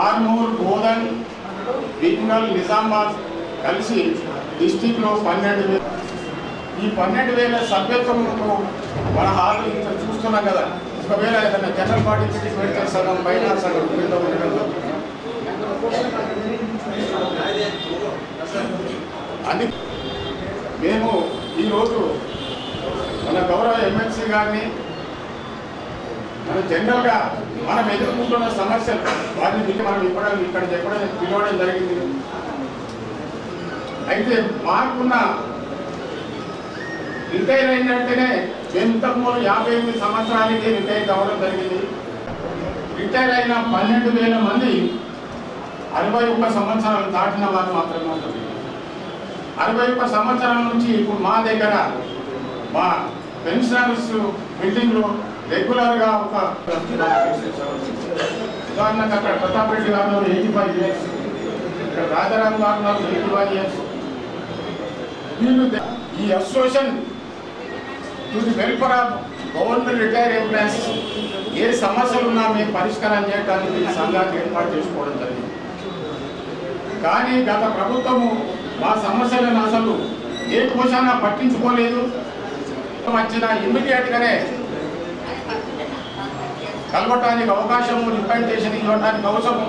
ఆర్మూర్, బోధన్, బింగల్, నిజామాబాద్ కలిసి డిస్టిక్లో 12,000. ఈ 12,000 సభ్యత్వంతో మన హాల్ ఇంత చూస్తున్నాం కదా. ఒకవేళ ఏదైనా జనరల్ బాడీ మీటింగ్ పెడితే సగం పైన సగం కింద ఉండడం అది మేము ఈరోజు మన గౌరవ ఎమ్మెల్సీ గారిని మన జనరల్గా మనం ఎదుర్కొంటున్న సమస్యలు వాటిని మనం ఇక్కడ చెప్పడం పిలవడం జరిగింది. అయితే మాకున్న రిటైర్ అయినట్టేనే మేము ఇంతకుముందు 58 సంవత్సరాలకి రిటైర్ కావడం జరిగింది. రిటైర్ అయిన 12,000 మంది 61 సంవత్సరాలు దాటిన వారు మాత్రమే ఉంటుంది. 61 సంవత్సరాల నుంచి ఇప్పుడు మా దగ్గర మా పెన్షనర్స్ బిల్డింగ్లో రెగ్యులర్గా ఒక ఉదాహరణకు అక్కడ ప్రతాప్ రెడ్డి గారు 85 years, ఇక్కడ రాజారాం గారు 85 years. వీళ్ళు ఈ association to the welfare of government retire employees ఏ సమస్యలు ఉన్నా మేము పరిష్కారం చేయడానికి ఈ సంఘాన్ని ఏర్పాటు చేసుకోవడం జరిగింది. కానీ గత ప్రభుత్వము మా సమస్యలను అసలు ఏ కోశాన పట్టించుకోలేదు. వచ్చిన ఇమ్మీడియట్గానే కలవటానికి అవకాశము, రిప్రజెంటేషన్ ఇవ్వడానికి అవసరం.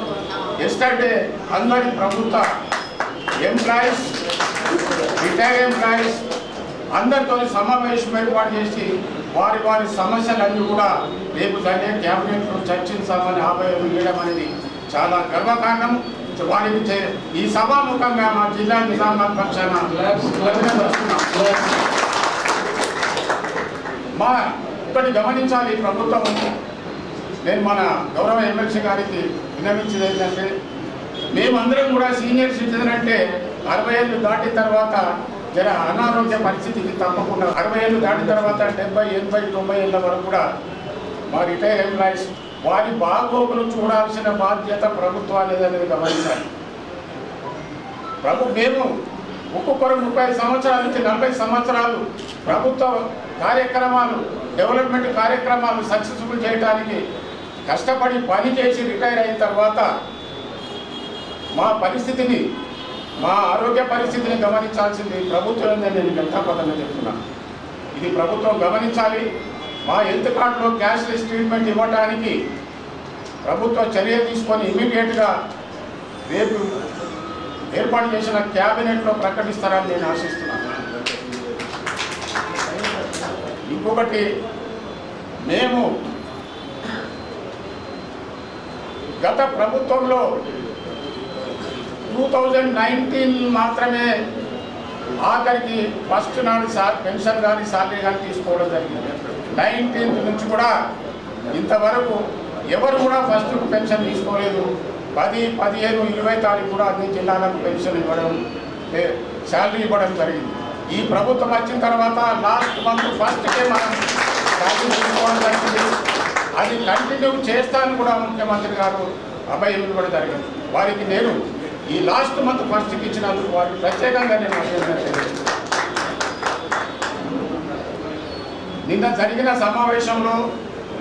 ఎస్టర్డే అందరి ప్రభుత్వ ఎంప్లాయీస్, రిటైర్ ఎంప్లాయీస్ అందరితో సమావేశం ఏర్పాటు చేసి వారి వారి సమస్యలన్నీ కూడా రేపు జరిగే క్యాబినెట్లో చర్చించాలని ఆహ్వానం చేయడం అనేది చాలా గర్వకారణం. వారికి ఈ సభాముఖంగా మా జిల్లా నిజామాబాద్ పక్షాన మా ఇప్పటి గమనించాలి ప్రభుత్వం. నేను మన గౌరవ ఎమ్మెల్సీ గారికి విన్నవించేది ఏంటంటే, మేమందరం కూడా సీనియర్ సిటిజన్ అంటే 60 ఏళ్ళు దాటిన తర్వాత జర అనారోగ్య పరిస్థితికి తప్పకుండా 60 ఏళ్ళు దాటిన తర్వాత 70, 80, 90 ఏళ్ళ వరకు కూడా మా రిటైర్ ఎంప్లాయీస్ వారి బాగోగులు చూడాల్సిన బాధ్యత ప్రభుత్వాలు అనేది గమనించాలి. మేము ఒక్కొక్కరు 30 సంవత్సరాల నుంచి 40 సంవత్సరాలు ప్రభుత్వ కార్యక్రమాలు, డెవలప్మెంట్ కార్యక్రమాలు సక్సెస్ఫుల్ చేయడానికి కష్టపడి పని చేసి రిటైర్ అయిన తర్వాత మా పరిస్థితిని, మా ఆరోగ్య పరిస్థితిని గమనించాల్సింది ప్రభుత్వం. నేను గంటాపదంగా చెప్తున్నాను, ఇది ప్రభుత్వం గమనించాలి. మా హెల్త్ కార్డులో క్యాష్లెస్ ట్రీట్మెంట్ ఇవ్వడానికి ప్రభుత్వ చర్య తీసుకొని ఇమ్మీడియట్గా రేపు ఏర్పాటు చేసిన క్యాబినెట్లో ప్రకటిస్తారని నేను ఆశిస్తున్నాను. ఇంకొకటి, మేము గత ప్రభుత్వంలో 2019 మాత్రమే ఆఖరికి ఫస్ట్ నాడు పెన్షన్ కానీ సాలరీ కానీ తీసుకోవడం జరిగింది. 19 నుంచి కూడా ఇంతవరకు ఎవరు కూడా ఫస్ట్ పెన్షన్ తీసుకోలేదు. 10, 15, 20 తారీఖు కూడా అన్ని జిల్లాలకు పెన్షన్ ఇవ్వడం, శాలరీ ఇవ్వడం జరిగింది. ఈ ప్రభుత్వం వచ్చిన తర్వాత లాస్ట్ మంత్ ఫస్ట్కే మనం శాలరీ తీసుకోవడం జరిగింది. అది కంటిన్యూ చేస్తానని కూడా ముఖ్యమంత్రి గారు అభయం ఇవ్వడం జరిగింది. వారికి నేను ఈ లాస్ట్ మంత్ ఫస్ట్కి ఇచ్చినందుకు వారికి ప్రత్యేకంగా నేను అభినందన తెలియజేస్తున్నాను. నిన్న జరిగిన సమావేశంలో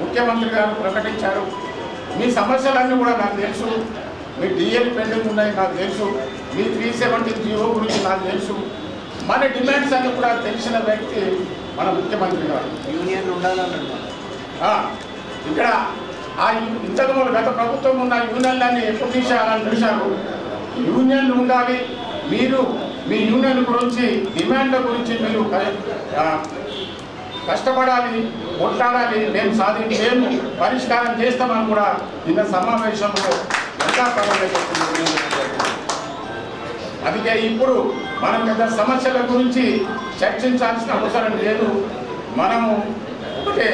ముఖ్యమంత్రి గారు ప్రకటించారు, మీ సమస్యలన్నీ కూడా నాకు తెలుసు, మీ డిఎల్ పెండింగ్ ఉన్నాయి నాకు తెలుసు, మీ 370 జీవో గురించి నాకు తెలుసు, మన డిమాండ్స్ అన్ని కూడా తెలిసిన వ్యక్తి మన ముఖ్యమంత్రి గారు. యూనియన్ ఉండాలన్నమాట. ఇక్కడ ఆ ఇంతకుముందు గత ప్రభుత్వం ఉన్న యూనియన్లన్నీ ఎప్పుడు తీసేయాలని చూశారు. యూనియన్లు ఉండాలి, మీరు మీ యూనియన్ గురించి, డిమాండ్ల గురించి మీరు కష్టపడాలి, కొట్లాడాలి, మేము పరిష్కారం చేస్తామని కూడా నిన్న సమావేశంలో ఇంకా పర్వాలేదు. అందుకే ఇప్పుడు మనం పెద్ద సమస్యల గురించి చర్చించాల్సిన అవసరం లేదు. మనము ఒకటే,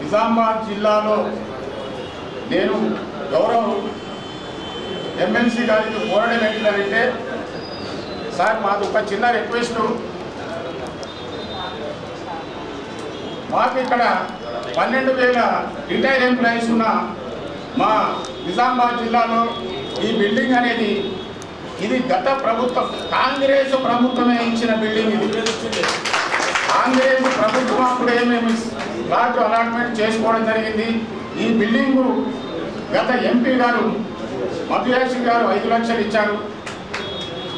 నిజామాబాద్ జిల్లాలో నేను గౌరవ ఎమ్మెల్సీ గారికి కోరడం ఏంటంటే, సార్ మాది ఒక చిన్న రిక్వెస్టు, మాకు ఇక్కడ 12,000 రిటైర్ ఎంప్లాయీస్ ఉన్న మా నిజామాబాద్ జిల్లాలో ఈ బిల్డింగ్ అనేది ఇది గత ప్రభుత్వం, కాంగ్రెస్ ప్రభుత్వమే ఇచ్చిన బిల్డింగ్. ఇది కాంగ్రెస్ ప్రభుత్వం అప్పుడే మేము ప్లాట్ అలాట్మెంట్ చేసుకోవడం జరిగింది. ఈ బిల్డింగు గత ఎంపీ గారు మధుయాసి గారు 5 లక్షలు ఇచ్చారు,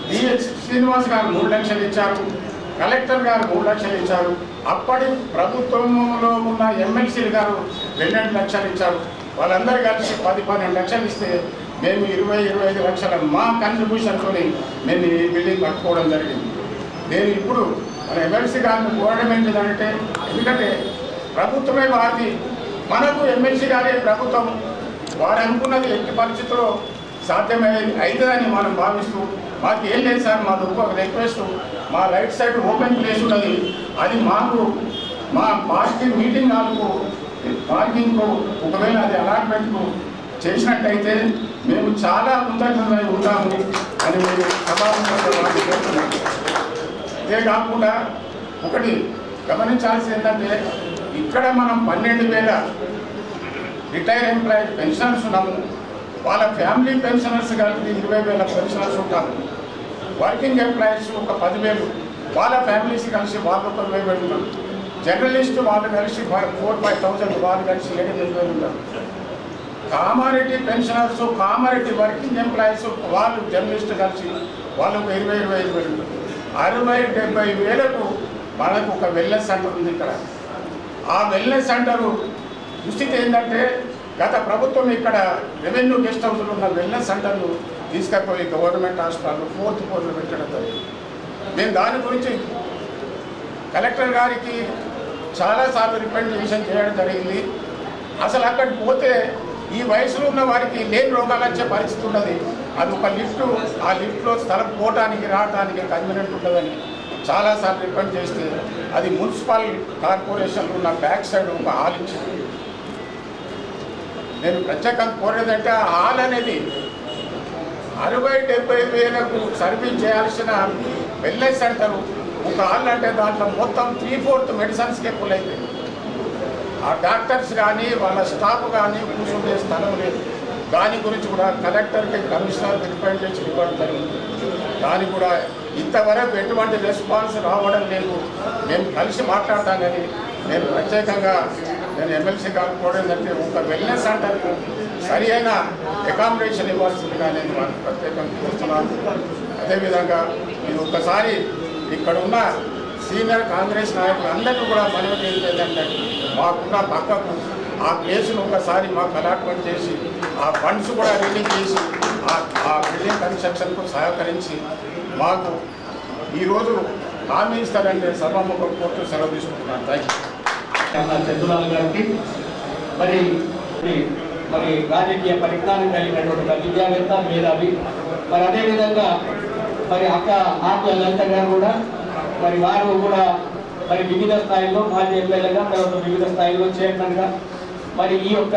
డిఎస్ శ్రీనివాస్ గారు 3 లక్షలు ఇచ్చారు, కలెక్టర్ గారు 3 లక్షలు ఇచ్చారు. అప్పటి ప్రభుత్వంలో ఉన్న ఎమ్మెల్సీలు గారు 2 లక్షలు ఇచ్చారు. వాళ్ళందరూ కలిసి 10-12 లక్షలు ఇస్తే మేము 20-25 లక్షల మా కంట్రిబ్యూషన్తో మేము ఈ బిల్డింగ్ కట్టుకోవడం జరిగింది. నేను ఇప్పుడు మన ఎమ్మెల్సీ గారిని కోరడం ఏంటంటే, ఎందుకంటే ప్రభుత్వమే వారిది, మనకు ఎమ్మెల్సీ గారే ప్రభుత్వం. వారు అనుకున్నది ఎట్టి పరిస్థితుల్లో సాధ్యమయ్యేది అవుతుందని మనం భావిస్తూ, మాకు ఏం లేదు సార్, మా ఒక రిక్వెస్ట్, మా రైట్ సైడ్ ఓపెన్ ప్లేస్ ఉన్నది, అది మాకు మా పార్కింగ్ మీటింగ్ హాల్కు పార్కింగ్కు ఒకవేళ అది అలాట్మెంట్కు చేసినట్టయితే మేము చాలా కృతజ్ఞతమై ఉంటాము అని మీరు సభాముఖంగా చెప్తున్నాను. ఇదే కాకుండా ఒకటి గమనించాల్సింది ఏంటంటే, ఇక్కడ మనం 12,000 రిటైర్ ఎంప్లాయీస్ పెన్షనర్స్ ఉన్నాము. వాళ్ళ ఫ్యామిలీ పెన్షనర్స్ కలిపి 20,000 పెన్షనర్స్ ఉంటాము. వర్కింగ్ ఎంప్లాయీస్ ఒక 10,000, వాళ్ళ ఫ్యామిలీస్ కలిసి వాళ్ళు ఒక 20,000 ఉంటారు. జర్నలిస్ట్ వాళ్ళు కలిసి 4-5,000, వాళ్ళు కలిసి 7,000 ఉంటారు. Kamareddy pensioners, Kamareddy working employees వాళ్ళు జర్నలిస్ట్ కలిసి వాళ్ళకు 20,000 ఉంటారు. 60,000-70,000 వేలకు మనకు ఒక వెల్నెస్ సెంటర్ ఉంది ఇక్కడ. ఆ వెల్నెస్ సెంటరు దుస్థితి ఏంటంటే, గత ప్రభుత్వం ఇక్కడ రెవెన్యూ గెస్ట్ హౌస్లో ఉన్న వెల్నెస్ సెంటర్ను తీసుకపోయి గవర్నమెంట్ హాస్పిటల్ 4th ఫ్లోర్లో పెట్టడం జరిగింది. మేము దాని గురించి కలెక్టర్ గారికి చాలాసార్లు రిప్రజెంటేషన్ చేయడం జరిగింది. అసలు అక్కడికి పోతే ఈ వయసులో ఉన్న వారికి లేని రోగాలు వచ్చే పరిస్థితి ఉన్నది. అది ఒక లిఫ్ట్, ఆ లిఫ్ట్లో స్థలం పోవటానికి రావడానికి కన్వీనియంట్ ఉంటుందని చాలాసార్లు రిప్రజెంట్ చేస్తే, అది మున్సిపల్ కార్పొరేషన్లో ఉన్న బ్యాక్ సైడ్ ఒక హాల్ ఇచ్చింది. నేను ప్రత్యేకంగా కోరేదంటే, ఆ హాల్ అనేది 60-70 వేలకు సర్వీస్ చేయాల్సిన వెల్నెస్ సెంటర్ ఒక హాల్ అంటే దాంట్లో మొత్తం 3/4 మెడిసిన్స్కే ఫుల్ అయిపోయింది. ఆ డాక్టర్స్ కానీ వాళ్ళ స్టాఫ్ కానీ కూర్చుంటే స్థలం లేదు. దాని గురించి కూడా కలెక్టర్కి, కమిషనర్కి రిప్రజెంటేషన్ ఇవ్వడం జరిగింది. దాని కూడా ఇంతవరకు ఎటువంటి రెస్పాన్స్ రావడం లేదు. మేము కలిసి మాట్లాడతాం కానీ నేను ప్రత్యేకంగా ఎమ్మెల్సీ గారు కూడా ఏంటంటే, ఒక వెల్నెస్ సెంటర్కు సరి అయిన అకామిడేషన్ ఇవ్వాల్సిందిగా నేను వారికి ప్రత్యేకంగా చూస్తున్నాను. అదేవిధంగా మీరు ఒక్కసారి ఇక్కడ ఉన్న సీనియర్ కాంగ్రెస్ నాయకులు అందరికీ కూడా మనవి ఏంటంటే, మాకున్న పక్కకు ఆ ప్లేస్ను ఒకసారి మాకు అలాట్మెంట్ చేసి, ఆ ఫండ్స్ కూడా రిలీజ్ చేసి, ఆ బిల్డింగ్ కన్స్ట్రక్షన్కు సహకరించి మాకు ఈరోజు హామీ ఇస్తారంటే సభాముఖం కోర్టు సెలవు తీసుకుంటున్నాను. Thank you. చంద్రబాబు గారికి మరి రాజకీయ పరిజ్ఞానం కలిగినటువంటి విద్యావేత్త, మేధావి. మరి అదేవిధంగా మరి ఆకుల లలిత గారు కూడా మరి వారు కూడా మరి వివిధ స్థాయిలో మాజీ ఎమ్మెల్యేగా, తర్వాత వివిధ స్థాయిలో చైర్మన్గా మరి ఈ యొక్క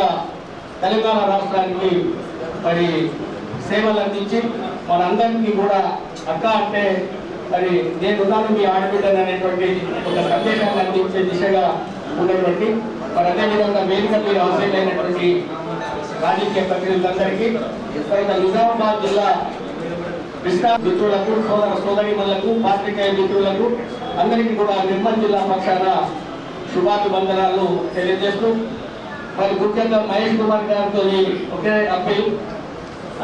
తెలంగాణ రాష్ట్రానికి మరి సేవలు అందించి మనందరికీ కూడా అక్క అంటే మరి నేనున్నాను మీ ఆడబిడ్డను అనేటువంటి ఒక సందేశాన్ని అందించే దిశగా ఉన్నటువంటి మరి అదేవిధంగా వేదిక మీద అవసరమైనటువంటి రాజకీయ ప్రతినిధులందరికీ, తర్వాత నిజామాబాద్ జిల్లా కృష్ణా మిత్రులకు, సోదరిమణులకు, పాత్రికేయ మిత్రులకు అందరికీ కూడా నిర్మల్ జిల్లా పక్షాన శుభాభివందనాలు తెలియజేస్తూ, మరి ముఖ్యంగా మహేష్ కుమార్ గారితో ఒకే అప్పీల్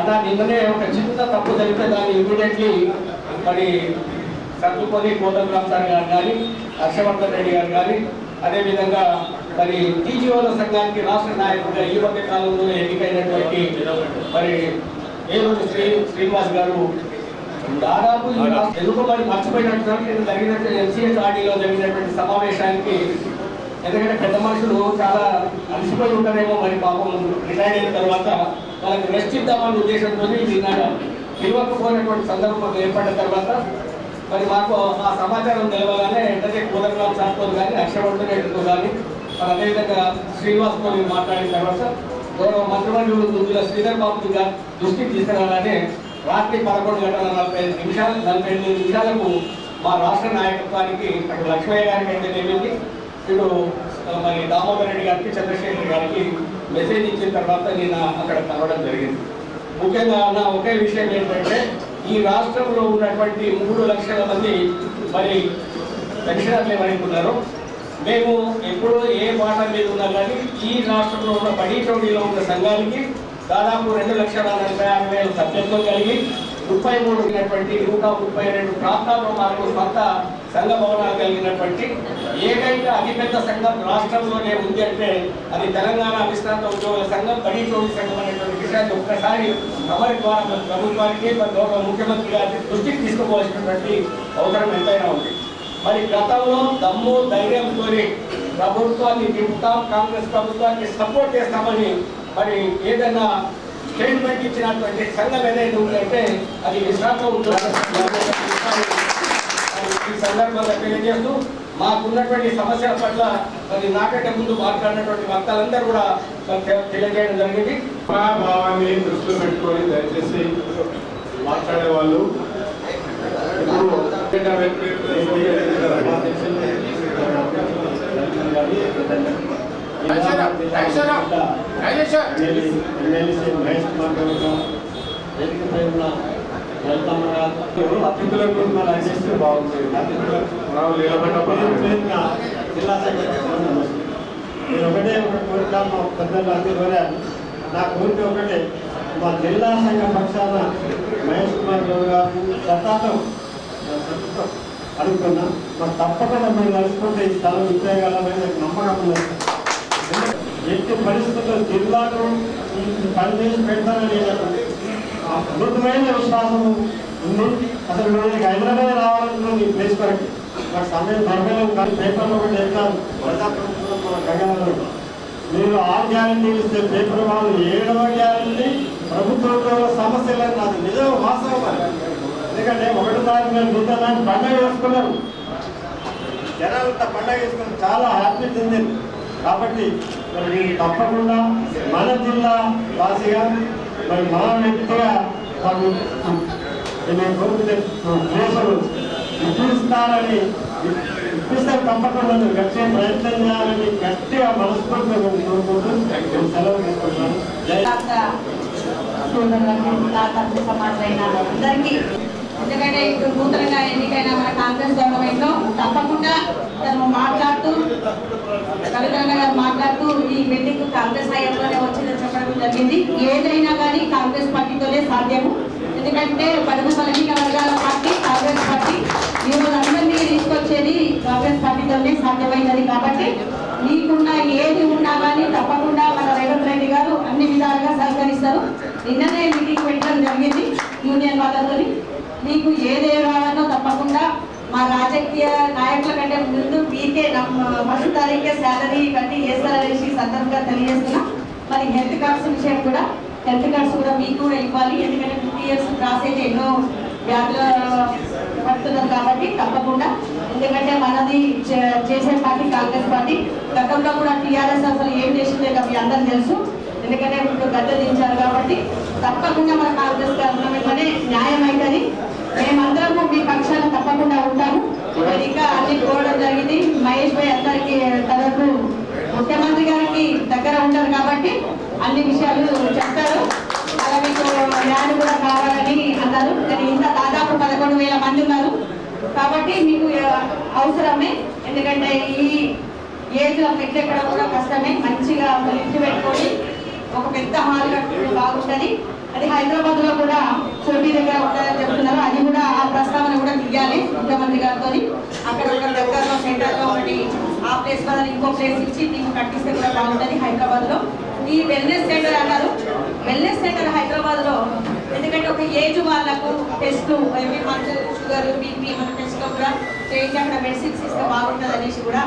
అలా, నిన్ననే ఒక చిన్న తప్పు జరిగితే దాన్ని ఇమీడియట్లీ మరి సర్దుకొని కోదండరామ్ సార్ గారు కానీ, హర్షవర్ధన్ రెడ్డి గారు కానీ, అదేవిధంగా మరి టీజీఓల సంఘానికి రాష్ట్ర నాయకుడిగా ఈ మధ్య కాలంలో ఎన్నికైనటువంటి మరి ఏలూరు శ్రీనివాస్ గారు దాదాపు ఎందుకు మరి మర్చిపోయినట్టు జరిగినట్టు NCHRDలో జరిగినటువంటి సమావేశానికి, ఎందుకంటే పెద్ద మనుషులు చాలా అలసిపోయి ఉంటారేమో మరి పాపం రిటైర్ అయిన తర్వాత వాళ్ళకి రెస్ట్ ఇద్దామనే ఉద్దేశంతో నిన్న పిలవకపోయినటువంటి సందర్భం ఏర్పడిన తర్వాత మరి మాకు ఆ సమాచారం తెలవగానే వెంటనే కోదండరామ్ సార్తో కానీ, హర్షవర్ధన్ రెడ్డితో కానీ, మరి అదేవిధంగా శ్రీనివాస్తో మాట్లాడిన తర్వాత గౌరవ మంత్రివర్యులు దుద్దుల శ్రీధర్ బాబు గారు దృష్టికి తీసుకురాగానే రాత్రి 11:45 నిమిషాలకు మా రాష్ట్ర నాయకత్వానికి అటు లక్ష్మయ్య గారికి అయితే ఏమిటి, ఇటు మరి దామోదర్ రెడ్డి గారికి, చంద్రశేఖర్ గారికి మెసేజ్ ఇచ్చిన తర్వాత నేను అక్కడ కలవడం జరిగింది. ముఖ్యంగా నా ఒకే విషయం ఏంటంటే, ఈ రాష్ట్రంలో ఉన్నటువంటి 3 లక్షల మంది మరి పెన్షనర్లు ఏమనుకున్నారో, మేము ఎప్పుడూ ఏ మాట మీద ఉన్నా కానీ ఈ రాష్ట్రంలో ఉన్న బడి చౌడీలో ఉన్న సంఘానికి దాదాపు 2,46,50,000 సభ్యత్వం కలిగి 132 ప్రాంతాల్లో మాకు సొంత సంఘ భవనాలు కలిగినటువంటి ఏకైక అతిపెద్ద సంఘం రాష్ట్రంలోనే ఉంది అంటే అది తెలంగాణ విశ్రాంత ఉద్యోగుల సంఘం బడి చోటి సంఘం అనేటువంటి విషయాన్ని ఒక్కసారి అమలు ద్వారా ప్రభుత్వానికి గౌరవ ముఖ్యమంత్రి గారి దృష్టికి తీసుకుపోవాల్సినటువంటి అవసరం ఎంతైనా ఉంది. మరి గతంలో దమ్ము ధైర్యంతో ప్రభుత్వాన్ని దింపుతాం, కాంగ్రెస్ ప్రభుత్వాన్ని సపోర్ట్ చేస్తామని మరి ఏదైనా స్టేట్మెంట్ ఇచ్చినటువంటి సంఘం ఏదైతే ఉందంటే అది విశ్రాంత ఉద్యోగుల ఈ సందర్భంగా తెలియజేస్తూ మాకున్నటువంటి సమస్యల పట్ల మరి నాకంటే ముందు మాట్లాడినటువంటి వక్తలందరూ కూడా తెలియజేయడం జరిగింది. భావాన్ని దృష్టిలో పెట్టుకొని దయచేసి మాట్లాడే వాళ్ళు అతిథులకు మనం అందిస్తే బాగుంటుంది. జిల్లా నేను ఒకటే ఒక కోరిక మా పెద్దలు అతి కోరాను. నా కోరిక ఒకటే, మా జిల్లా సంఘ పక్షాన మహేష్ కుమార్ గౌడ్ గారు శతాబ్దం అడుగుతున్నా. మాకు తప్పకుండా మేము నడుచుకుంటే ఈ స్థలం ఇచ్చేయగలమని నాకు నమ్మకం ఉన్నది. ఎట్టి పరిస్థితుల్లో జిల్లాకు పనిచేసి పెడతానని అద్భుతమైన విశ్వాసం ఉంది. అసలు నేను హైదరాబాద్ రావాలనుకున్న ఈ ప్లేస్ వరకు నాకు సమయం దొరకలేదు. కానీ పేపర్లో ఒకటి చెప్తాను, ప్రజాప్రభుత్వం మన గంగాలో మీరు 6 గ్యారెంటీలు ఇస్తే పేపర్ వాళ్ళు 7వ గ్యారెంటీ ప్రభుత్వంలో సమస్యలని నాకు నిజం వాస్తవం. ఎందుకంటే 1వ తారీఖు మేము గుర్తాన్ని పండుగ చేసుకున్నారు, జనాలంతా పండుగ చేసుకున్నారు, చాలా హ్యాపీ చెందింది. కాబట్టి మరి మీరు తప్పకుండా మన జిల్లా వాసిగా మరి మా వ్యక్తిగా మాకు నేను కోరుకునే కేసులు ఇప్పిస్తారని ఇప్పిస్తే తప్పకుండా గట్టిగా ప్రయత్నం చేయాలని గట్టిగా మనస్ఫూర్తిగా కోరుకుంటూ సెలవు తీసుకుంటున్నాను. అందరికీ ఎందుకంటే ఇప్పుడు నూతనంగా ఎన్నికైన మన కాంగ్రెస్ గవర్నమెంట్ లో తప్పకుండా మాట్లాడుతూ కవితరణ గారు మాట్లాడుతూ ఈ మీటింగ్ కాంగ్రెస్ హయాంలోనే వచ్చిందని చెప్పడం జరిగింది. ఏదైనా కానీ కాంగ్రెస్ పార్టీతోనే సాధ్యము. ఎందుకంటే బడుగు బలహీన వర్గాల పార్టీ కాంగ్రెస్ పార్టీ, ఈరోజు అందరినీ తీసుకొచ్చేది కాంగ్రెస్ పార్టీతోనే సాధ్యమైనది. కాబట్టి మీకున్న ఏది ఉన్నా కానీ తప్పకుండా మన రేవంత్ రెడ్డి గారు అన్ని విధాలుగా సహకరిస్తారు. నిన్ననే మీటింగ్ పెట్టడం జరిగింది యూనియన్ వాళ్ళతో. మీకు ఏదే రావాలో తప్పకుండా మా రాజకీయ నాయకుల కంటే ముందు మీకే ఫస్ట్ తారీఖే శాలరీ కట్టి వేస్తారనేసి సందర్భంగా తెలియజేస్తున్నా. మరి హెల్త్ కార్డ్స్ విషయం కూడా హెల్త్ కార్డ్స్ కూడా మీకు కూడా ఇవ్వాలి. ఎందుకంటే 50 years క్రాస్ అయితే ఎన్నో వ్యాధులు పడుతున్నారు కాబట్టి తప్పకుండా. ఎందుకంటే మనది చేసే పార్టీ కాంగ్రెస్ పార్టీ. గతంలో కూడా టీఆర్ఎస్ అసలు ఏం చేసిందే మీ అందరూ తెలుసు. ఎందుకంటే ఇప్పుడు గద్దె దించారు కాబట్టి తప్పకుండా మన కాంగ్రెస్ గవర్నమెంట్లోనే న్యాయం అవుతుంది. మేమందరము మీ పక్షాన తప్పకుండా ఉంటాము. ఇంకా అన్ని కోరడం జరిగింది. మహేష్ భాయ్ అందరికీ తనకు ముఖ్యమంత్రి గారికి దగ్గర ఉంటారు కాబట్టి అన్ని విషయాలు చెప్తారు. అలా మీకు ల్యాండ్ కూడా కావాలని అన్నారు. కానీ ఇంకా దాదాపు 11,000 మంది ఉన్నారు కాబట్టి మీకు అవసరమే. ఎందుకంటే ఈ ఏజ్ లో పెట్టెక్కడం కూడా కష్టమే. మంచిగా లిఫ్ట్ పెట్టుకొని ఒక పెద్ద హాల్ కట్టుకుంటే బాగుంటుంది. అది హైదరాబాద్ లో కూడా చోటీ దగ్గర ఉండాలని చెప్తున్నారు. అది కూడా ఆ ప్రస్తావన కూడా తీయాలి ముఖ్యమంత్రి గారితో. అక్కడ ఒక దగ్గరలో సెంటర్ లో ఒకటి ఆ ప్లేస్ వల్ల ఇంకో ప్లేస్ ఇచ్చి నీకు కట్టిస్తే కూడా బాగుంటుంది హైదరాబాద్ లో. ఈ వెల్నెస్ సెంటర్ అన్నారు. వెల్నెస్ సెంటర్ హైదరాబాద్ లో ఎందుకంటే ఒక ఏజ్ వాళ్ళకు test every month sugar BP మన టెస్ట్ లో కూడా చేయించి అక్కడ మెడిసిన్స్ ఇస్తే బాగుంటుంది అనేసి కూడా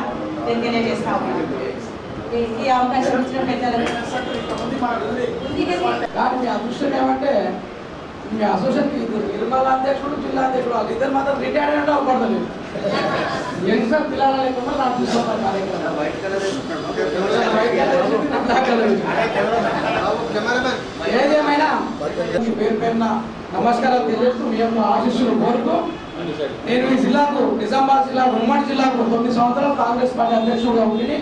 తెలియజేస్తా ఉన్నాను. ఈ అవకాశం వచ్చిన పెద్దలకు కానీ మీ అదృష్టం ఏమంటే మీ అసోసియేషన్ నిర్మల అధ్యక్షుడు జిల్లా అధ్యక్షుడు వాళ్ళు ఇద్దరు మాత్రం రిటైర్డ్ అంటే అవపడలేదు. యంగ్స్టర్ పిల్లలు లేకుండా నాకు చూస్తున్నారు కార్యక్రమం. ఏదేమైనా పేరు పేరున నమస్కారాలు తెలియజేస్తూ మీ యొక్క ఆశీస్సులు కోరుతూ నేను ఈ జిల్లాకు నిజామాబాద్ జిల్లా ఉమ్మడి జిల్లాకు 9 సంవత్సరాలు కాంగ్రెస్ పార్టీ అధ్యక్షుడుగా ఉండి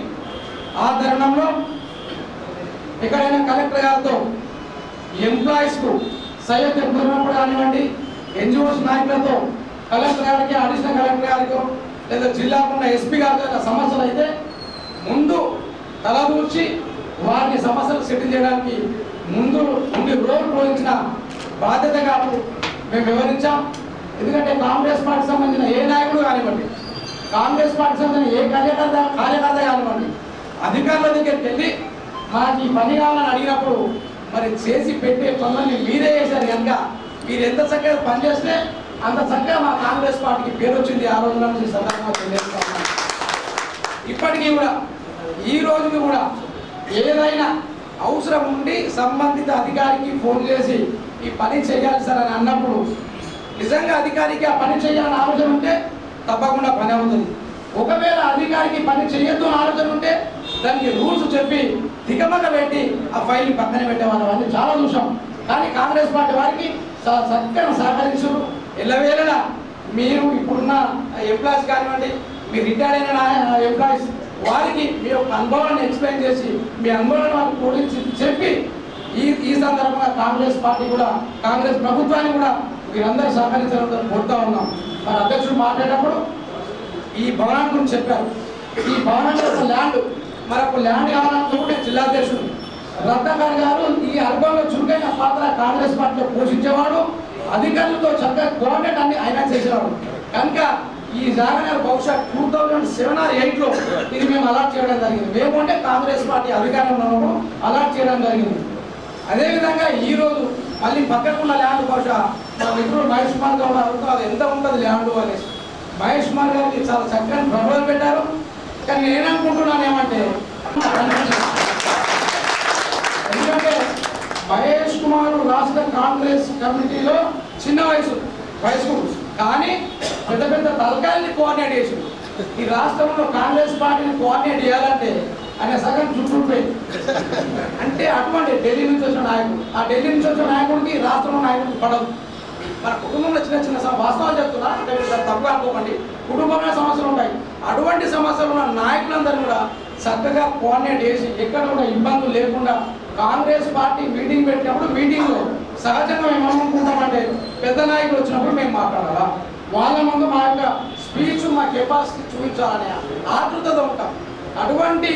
ఆ తరుణంలో ఎక్కడైనా కలెక్టర్ గారితో ఎంప్లాయీస్కు సయ్యద్ చెప్తున్నప్పుడు కానివ్వండి, ఎన్జిఓస్ నాయకులతో కలెక్టర్ గారికి అడిషనల్ కలెక్టర్ గారికో లేదా జిల్లాకున్న ఎస్పీ గారితో సమస్యలు అయితే ముందు తలదూర్చి వారిని సమస్యలు సెటిల్ చేయడానికి ముందు ఉండి రోడ్డు పోయించిన బాధ్యతగా మేము వివరించాం. ఎందుకంటే కాంగ్రెస్ పార్టీకి సంబంధించిన ఏ నాయకుడు కానివ్వండి, కాంగ్రెస్ పార్టీకి సంబంధించిన ఏ కార్యకర్త కానివ్వండి, అధికారుల దగ్గరికి వెళ్ళి మాకు ఈ పని కావాలని అడిగినప్పుడు మరి చేసి పెట్టే పనులని మీరే చేశారు కనుక మీరు ఎంత చక్కగా పనిచేస్తే అంత చక్కగా మా కాంగ్రెస్ పార్టీకి పేరు వచ్చింది. ఆ రోజున నుంచి సందర్భంగా తెలియజేస్తున్నాను. ఇప్పటికీ కూడా ఈ రోజుకి కూడా ఏదైనా అవసరం ఉండి సంబంధిత అధికారికి ఫోన్ చేసి ఈ పని చేయాలి సార్ అని అన్నప్పుడు నిజంగా అధికారికి ఆ పని చేయాలని ఆలోచన ఉంటే తప్పకుండా పని అవుతుంది. ఒకవేళ అధికారికి పని చేయొద్దు అని ఆలోచన ఉంటే దానికి రూల్స్ చెప్పి దిగమగ పెట్టి ఆ ఫైల్ని పక్కన పెట్టేవాళ్ళని చాలా చూసాం. కానీ కాంగ్రెస్ పార్టీ వారికి చక్కగా సహకరించారు. ఎల్లవేళలా మీరు ఇప్పుడున్న ఎంప్లాయీస్ కానివ్వండి, మీరు రిటైర్డ్ అయిన ఎంప్లాయీస్ వారికి మీ యొక్క అనుభవాన్ని ఎక్స్ప్లెయిన్ చేసి మీ అనుభవాన్ని వారికి పోలించి చెప్పి ఈ సందర్భంగా కాంగ్రెస్ పార్టీ కూడా కాంగ్రెస్ ప్రభుత్వాన్ని కూడా మీరందరూ సహకరించాలని కోరుతా ఉన్నాం. మన అధ్యక్షుడు మాట్లాడేటప్పుడు ఈ భవనాన్ని గురించి చెప్పారు. ఈ భవనానికి ఒక ల్యాండ్ మరొక ల్యాండ్ కావాలనుకుంటే జిల్లా అధ్యక్షుడు రత్నాకర్ గారు ఈ అనుభవంలో చురుకైన పాత్ర కాంగ్రెస్ పార్టీలో పోషించేవాడు. అధికారులతో చక్కగా కోఆర్డినేట్ అన్ని ఆయన చేసేవాడు. కనుక ఈ జాగనగర్ బహుశా 2007 or 8లో ఇది మేము అలాట్ చేయడం జరిగింది. మేము అంటే కాంగ్రెస్ పార్టీ అధికారంలో అలాట్ చేయడం జరిగింది. అదేవిధంగా ఈరోజు మళ్ళీ పక్కకున్న ల్యాండ్ బహుశా మా మిత్రుడు మహేష్ కుమార్ గౌడ్ అడుగుతాం అది ఎంత ఉంటుంది ల్యాండ్ అనేసి. మహేష్ కుమార్ గారికి చాలా చక్కని ప్రపోజల్ పెట్టారు. కానీ నేననుకుంటున్నాను ఏమంటే ఎందుకంటే మహేష్ కుమార్ రాష్ట్ర కాంగ్రెస్ కమిటీలో చిన్న వయసు కానీ పెద్ద పెద్ద తలకాయల్ని కోఆర్డినేట్ చేసిండు. ఈ రాష్ట్రంలో కాంగ్రెస్ పార్టీని కోఆర్డినేట్ చేయాలంటే ఆయన సగం చుట్టూ అంటే అటువంటి ఢిల్లీ నుంచి వచ్చిన నాయకుడు, ఆ ఢిల్లీ నుంచి వచ్చిన నాయకుడికి రాష్ట్రంలో నాయకుడికి పడదు. మన కుటుంబంలో చిన్న చిన్న వాస్తవాలు చెప్తున్నా అంటే తప్పుగా అనుకోకండి, కుటుంబంలో సమస్యలు ఉంటాయి. అటువంటి సమస్యలు ఉన్న నాయకులందరూ కూడా చక్కగా కోఆర్డినేట్ చేసి ఎక్కడ కూడా ఇబ్బందులు లేకుండా కాంగ్రెస్ పార్టీ మీటింగ్ పెట్టినప్పుడు మీటింగ్లో సహజంగా మేము ఏమనుకుంటామంటే పెద్ద నాయకులు వచ్చినప్పుడు మేము మాట్లాడాలా, వాళ్ళ ముందు మా యొక్క స్పీచ్ మా కెపాసిటీ చూపించాలనే ఆతృతతో ఉంటాం. అటువంటి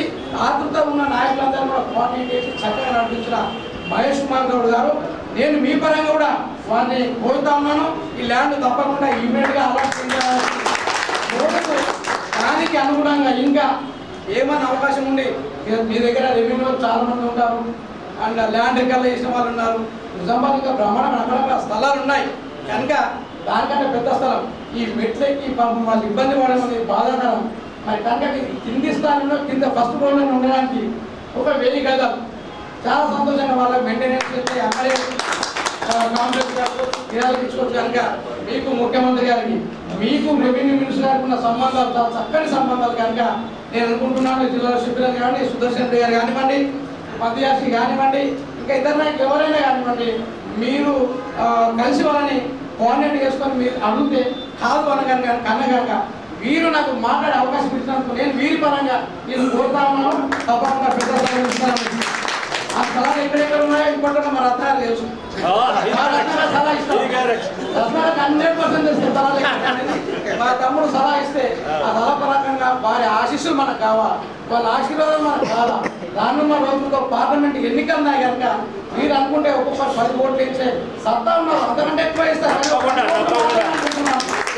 ఆతృత ఉన్న నాయకులందరూ కూడా కోఆర్డినేట్ చేసి చక్కగా నడిపించిన మహేష్ కుమార్ గౌడ్ గారు నేను మీ పరంగా కూడా వారిని కోరుతా ఉన్నాను. ఈ ల్యాండ్ తప్పకుండా ఇమీడియట్గా అలాట్ చేయాలని కోరుతూ దానికి అనుగుణంగా ఇంకా ఏమైనా అవకాశం ఉండి మీ దగ్గర రెవెన్యూ చాలా మంది ఉంటారు అండ్ ల్యాండ్ ఎక్కర్లు చేసిన వాళ్ళు ఉన్నారు. నిజామాబాద్ ఇంకా బ్రహ్మాండం అక్కడక్కడ స్థలాలు ఉన్నాయి కనుక దానికంటే పెద్ద స్థలం ఈ మెట్లకి వాళ్ళు ఇబ్బంది పడడం అనేది బాధాకరం. మరి కనుక కింది స్థానంలో కింద ఫస్ట్ ఫ్లోర్లో ఉండడానికి ఒక 1000 గజాలు చాలా సంతోషంగా వాళ్ళకి మెయింటెనెన్స్ చేస్తే అక్కడే కాంగ్రెస్ గారు ఇచ్చుకోవచ్చు. కనుక మీకు ముఖ్యమంత్రి గారికి మీకు రెవెన్యూ మినిస్టర్ గారికి ఉన్న సంబంధాలు చాలా చక్కని సంబంధాలు కనుక నేను అనుకుంటున్నాను జిల్లా శిబిరం కానీ సుదర్శన్ రెడ్డి గారు కానివ్వండి, మధ్యాసి కానివ్వండి, ఇంకా ఇతర నాయకులు ఎవరైనా కానివ్వండి మీరు కలిసి వాళ్ళని కోఆర్డినేట్ చేసుకొని మీరు అడిగితే కాదు అనగానే కన్నగాక వీరు నాకు మాట్లాడే అవకాశం ఇచ్చినందుకు నేను వీరి పరంగా నేను కోరుతా ఉన్నాను. తప్పకుండా పెద్ద ఆ స్థలాలు ఎక్కడెక్కడ ఉన్నాయో ఇప్పటికన్నా మా రత్నాలు తెలుసు. సలహా ఇస్తాం 100% ఇస్తే స్థలాలు మా తమ్ముడు సలహా ఇస్తే ఆ సలహపరంగా వారి ఆశీస్సులు మనకు కావాలి, వాళ్ళ ఆశీర్వాదం మనకు కావాలా. రానున్న రోజుల్లో పార్లమెంట్ ఎన్నికలు ఉన్నాయి కనుక మీరు అనుకుంటే ఒక్కొక్కరు 10 ఓట్లు ఇచ్చే సత్తా ఉన్నారు, అంతకంటే ఎక్కువ ఇస్తారు.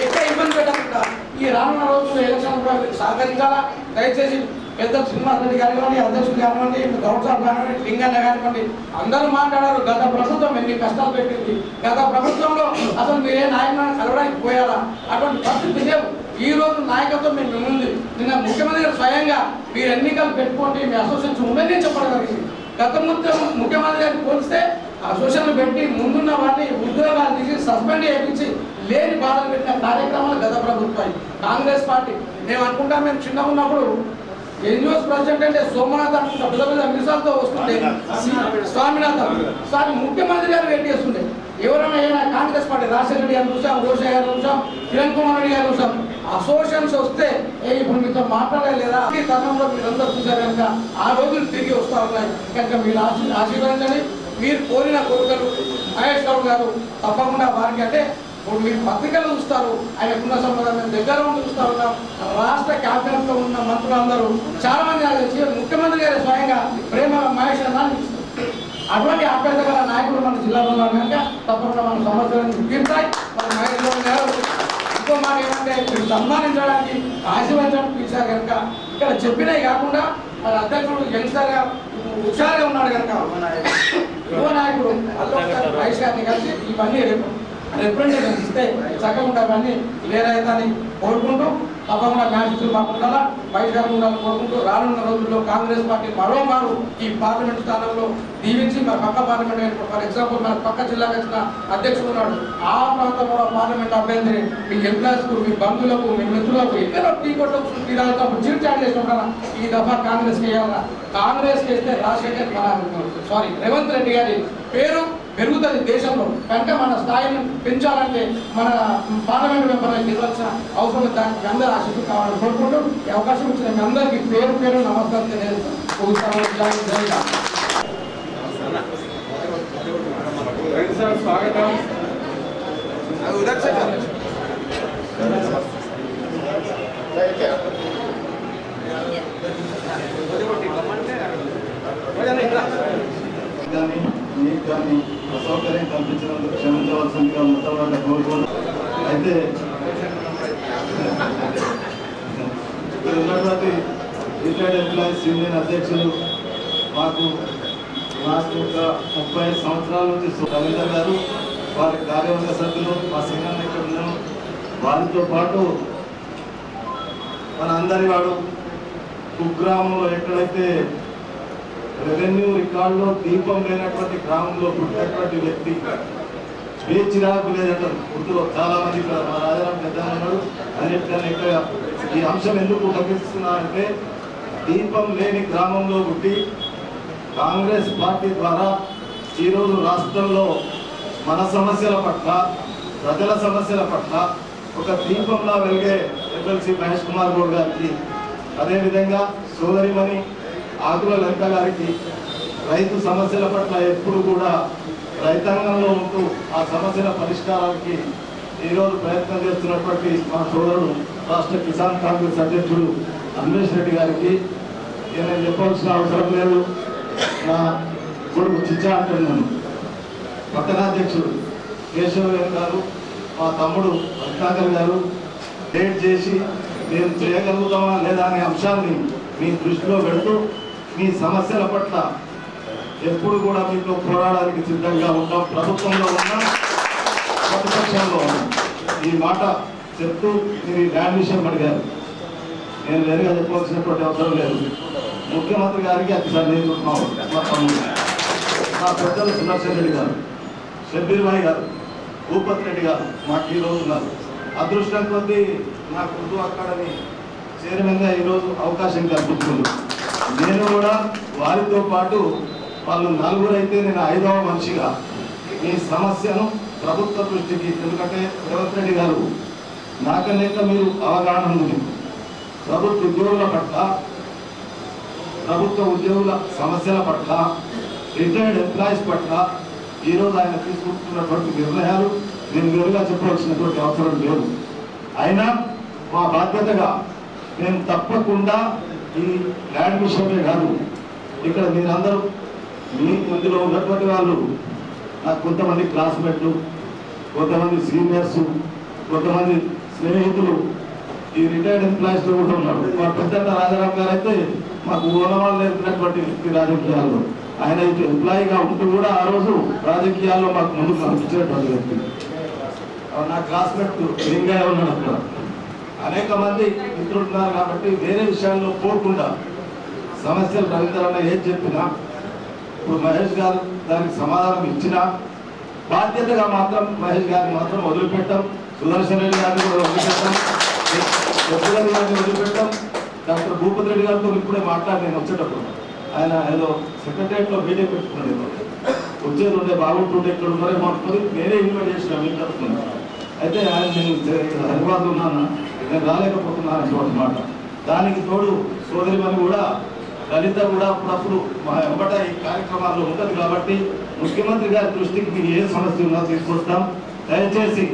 ఎక్కువ ఇబ్బంది పెట్టకుండా ఈ రానున్న రోజుల్లో ఎలక్షన్ కూడా మీరు సహకరించాలా. దయచేసి పెద్ద శ్రీనివాస్ రెడ్డి కానివ్వండి, అధ్యక్షుడు కానివ్వండి, గౌడ్ సాబ్ కానివ్వండి, లింగన్న కానివ్వండి అందరూ మాట్లాడారు. గత ప్రభుత్వం ఎన్ని కష్టాలు పెట్టింది, గత ప్రభుత్వంలో అసలు మీరే నాయకులను కలవడానికి పోయారా, అటువంటి పరిస్థితి లేవు. ఈ రోజు నాయకత్వం మేము ముందు నిన్న ముఖ్యమంత్రి గారు స్వయంగా మీరు ఎన్నికలు పెట్టుకోండి మీ అసోసియేషన్ ఉందని చెప్పడం జరిగింది. గత ముఖ్యమంత్రి గారిని పోలిస్తే అసోసియేషన్ పెట్టి ముందున్న వారిని ఉద్యోగాలు తీసి సస్పెండ్ చేయించి లేని బాధలు పెట్టిన కార్యక్రమాలు గత ప్రభుత్వం కాంగ్రెస్ పార్టీ. మేము అనుకుంటాం మేము చిన్నగా ఉన్నప్పుడు ఎన్జిఓస్ ప్రెసిడెంట్ అంటే సోమనాథ్ అనుకుంటా పెద్ద పెద్ద మిసాలతో వస్తుండే స్వామినాథన్ సార్ ముఖ్యమంత్రి గారు వెయిట్ చేస్తుండే. ఎవరైనా ఏదైనా కాంగ్రెస్ పార్టీ రాజశేఖర రెడ్డి గారు చూసాం, రోషయ్య గారు చూసాం, కిరణ్ కుమార్ రెడ్డి గారు చూసాం. అసోసియేషన్స్ వస్తే ఇప్పుడు మీతో మాట్లాడలేదా ఈ తరుణంలో మీరందరూ చూసారు కనుక ఆ రోజులు తిరిగి వస్తూ ఉన్నాయి కనుక మీరు ఆశీర్వదించండి. మీరు కోరిన కోరికలు మహేష్ గౌడ్ గారు తప్పకుండా వారికి అంటే ఇప్పుడు మీరు పత్రికలు చూస్తారు, ఆయనకున్న సంబంధం మేము దగ్గర ఉండి చూస్తూ ఉన్నాం. రాష్ట్ర క్యాబినెట్ లో ఉన్న మంత్రులందరూ చాలా మంది ముఖ్యమంత్రి గారు స్వయంగా ప్రేమ మహేష్ అన్నాన్ని అటువంటి ఆప్యాయత గల నాయకుడు మన జిల్లాలో ఉన్నారు కనుక తప్పకుండా మన సమస్యలను తీర్చాయి. మన నాయకులు ఇంకో మాట ఏమంటే మీరు సన్మానించడానికి ఆశీర్వదించడానికి పిలిచారు కనుక ఇక్కడ చెప్పినవి కాకుండా మన అధ్యక్షుడు యంగ్స్టర్గా హుషారుగా ఉన్నాడు కనుక మన యువ నాయకుడు అల్లు వైస్ గారిని కలిసి ఇవన్నీ రిప్రజెంటేషన్ ఇస్తే చక్కగా అవన్నీ క్లియర్ అవుతాయని కోరుకుంటూ తప్పకుండా మ్యాజిస్ట్రేట్ మాకు ఉండాలా వైస్ గారు ఉండాలని కోరుకుంటూ రానున్న రోజుల్లో కాంగ్రెస్ పార్టీ మరోమారు ఈ పార్లమెంట్ స్థానంలో దీవించి మన పక్క పార్లమెంట్ ఫర్ ఎగ్జాంపుల్ మన పక్క జిల్లాకు వచ్చిన అధ్యక్షుడు ఉన్నాడు ఆ ప్రాంతంలో పార్లమెంట్ అభ్యర్థి మీ ఎంప్లాయీస్కు మీ బంధువులకు మీ మిత్రులకు ఎన్నో టీ కొట్టకు టీ తాగుతాం జీవితాలు చేసిన ఈ దఫా కాంగ్రెస్కి వేయాలా కాంగ్రెస్కి వేస్తే రేవంత్ రెడ్డి గారి పేరు పెరుగుతుంది దేశంలో కనుక మన స్థాయిని పెంచాలంటే మన పార్లమెంట్ మెంబర్లకు ఇవ్వాల్సిన అవసరం దానికి అందరూ ఆశిస్తూ కావాలని కోరుకుంటూ ఈ అవకాశం ఇచ్చిన మీ అందరికీ పేరు పేరు నమస్కారం స్వాగతం. మీకు కానీ అసౌకర్యం కల్పించినందుకు క్షమించవలసిందిగా మొత్తం కోరుకోవడం. అయితే ఇక్కడ ఉన్నటువంటి రిటైర్డ్ ఎంప్లాయీస్ యూనియన్ అధ్యక్షులు మాకు ఒక 30 సంవత్సరాల నుంచి రవీందర్ గారు వారి కార్యవర్గ సభ్యులు మా సింగన్న ఇక్కడ ఉన్నాము. వారితో పాటు మన అందరి వాడు కుగ్రామంలో ఎక్కడైతే రెవెన్యూ రికార్డులో దీపం లేనటువంటి గ్రామంలో పుట్టినటువంటి వ్యక్తి చిరాకు లేదంటారు. గుర్తులో చాలా మంది ఇక్కడ మా రాజారాం పెద్ద ఉన్నాడు. అన్నిటికన్నా ఇక్కడ ఈ అంశం ఎందుకు ఉటకిస్తున్నారంటే దీపం లేని గ్రామంలో పుట్టి కాంగ్రెస్ పార్టీ ద్వారా ఈరోజు రాష్ట్రంలో మన సమస్యల పట్ల ప్రజల సమస్యల పట్ల ఒక దీపంలా వెలిగే ఎమ్మెల్సీ మహేష్ కుమార్ గౌడ్ గారికి, అదేవిధంగా సోదరిమణి ఆకుల లలిత గారికి రైతు సమస్యల పట్ల ఎప్పుడు కూడా రైతాంగంలో ఉంటూ ఆ సమస్యల పరిష్కారానికి ఈరోజు ప్రయత్నం చేస్తున్నటువంటి మా సోదరుడు రాష్ట్ర కిసాన్ కాంగ్రెస్ అధ్యక్షుడు అన్వేష్ రెడ్డి గారికి నేను చెప్పవలసిన అవసరం లేదు. నా కొడుకు చిచ్చా అంటున్నాను. పట్టణాధ్యక్షుడు కేశవరావు గారు, మా తమ్ముడు రత్నాకర్ గారు డేట్ చేసి మేము చేయగలుగుతామా లేదా అనే అంశాన్ని మీ దృష్టిలో పెడుతూ మీ సమస్యల పట్ల ఎప్పుడు కూడా మీతో పోరాడడానికి సిద్ధంగా ఉంటాం. ప్రభుత్వంలో ఉన్నాం, ప్రతిపక్షంలో ఉన్నాం. ఈ మాట చెప్తూ మీరు ఈ ల్యాండ్ విషయం అడిగారు. నేను వేరుగా చెప్పవలసినటువంటి అవసరం లేదు. ముఖ్యమంత్రి గారికి అతిసారి నేర్చుకుంటున్నాం. మా తమ్ముడు మా పెద్దలు సుదర్శన్ రెడ్డి గారు, షబ్బీర్ భాయ్ గారు, భూపతి రెడ్డి గారు మాకు ఈరోజు ఉన్నారు. అదృష్టం కొద్దీ నాకు ఉర్దూ అకాడమీ చైర్మన్గా ఈరోజు అవకాశం కల్పించుకుంది. నేను కూడా వారితో పాటు వాళ్ళు నలుగురు అయితే నేను 5వ మనిషిగా ఈ సమస్యను ప్రభుత్వ దృష్టికి, ఎందుకంటే రేవంత్ రెడ్డి గారు నాకనేక మీరు అవగాహన ఉంది ప్రభుత్వ ఉద్యోగుల పట్ల, ప్రభుత్వ ఉద్యోగుల సమస్యల పట్ల, రిటైర్డ్ ఎంప్లాయీస్ పట్ల ఈరోజు ఆయన తీసుకుంటున్నటువంటి నిర్ణయాలు నేను వేరుగా చెప్పవలసినటువంటి అవసరం లేదు. అయినా మా బాధ్యతగా మేము తప్పకుండా ఈ ల్యాండ్ విషయమే కాదు, ఇక్కడ మీరందరూ మీ ఇందులో ఉన్నటువంటి వాళ్ళు నాకు కొంతమంది క్లాస్మేట్లు, కొంతమంది సీనియర్స్, కొంతమంది స్నేహితులు ఈ రిటైర్డ్ ఎంప్లాయీస్లో కూడా ఉన్నారు. మా పెద్ద రాజారాం గారు అయితే మాకు ఓనవాళ్ళు నేర్పినటువంటి వ్యక్తి రాజకీయాల్లో. ఆయన ఎంప్లాయీగా ఉంటూ కూడా ఆ రోజు రాజకీయాల్లో మాకు ముందుకు పంపించినటువంటి వ్యక్తి. నా క్లాస్మేట్ లింగయ్య ఉన్నాడు. అక్కడ అనేక మంది మిత్రులు ఉన్నారు. కాబట్టి వేరే విషయాల్లో పోకుండా సమస్యలు రవీంద్రన్న ఏం చెప్పినా, ఇప్పుడు మహేష్ గారు దానికి సమాధానం ఇచ్చినా బాధ్యతగా మాత్రం మహేష్ గారిని మాత్రం వదిలిపెట్టాం. సుదర్శన్ రెడ్డి గారిని కూడా వదిలిపెట్టాం. రెడ్డి గారిని వదిలిపెట్టాం. డాక్టర్ భూపతి రెడ్డి గారితో ఇప్పుడే మాట్లాడి నేను వచ్చేటప్పుడు ఆయన ఏదో సెక్రటరియట్లో మీటింగ్ పెట్టుకున్నాడు. వచ్చేది ఉండే బాగుంటుండే ఇక్కడ ఉన్నారే మాట్లాడి నేనే ఇన్వైట్ చేసిన మీకు చెప్తున్నాను. అయితే ఆయన నేను హైదరాబాద్లో ఉన్నాను, నేను రాలేకపోతున్నాను మాట. దానికి తోడు సోదరిమని కూడా లలిత కూడా అప్పుడప్పుడు మా వెంబట ఈ కార్యక్రమాల్లో ఉంటుంది. కాబట్టి ముఖ్యమంత్రి గారి దృష్టికి మీకు ఏ సమస్య ఉన్నా తీసుకొస్తాం. దయచేసి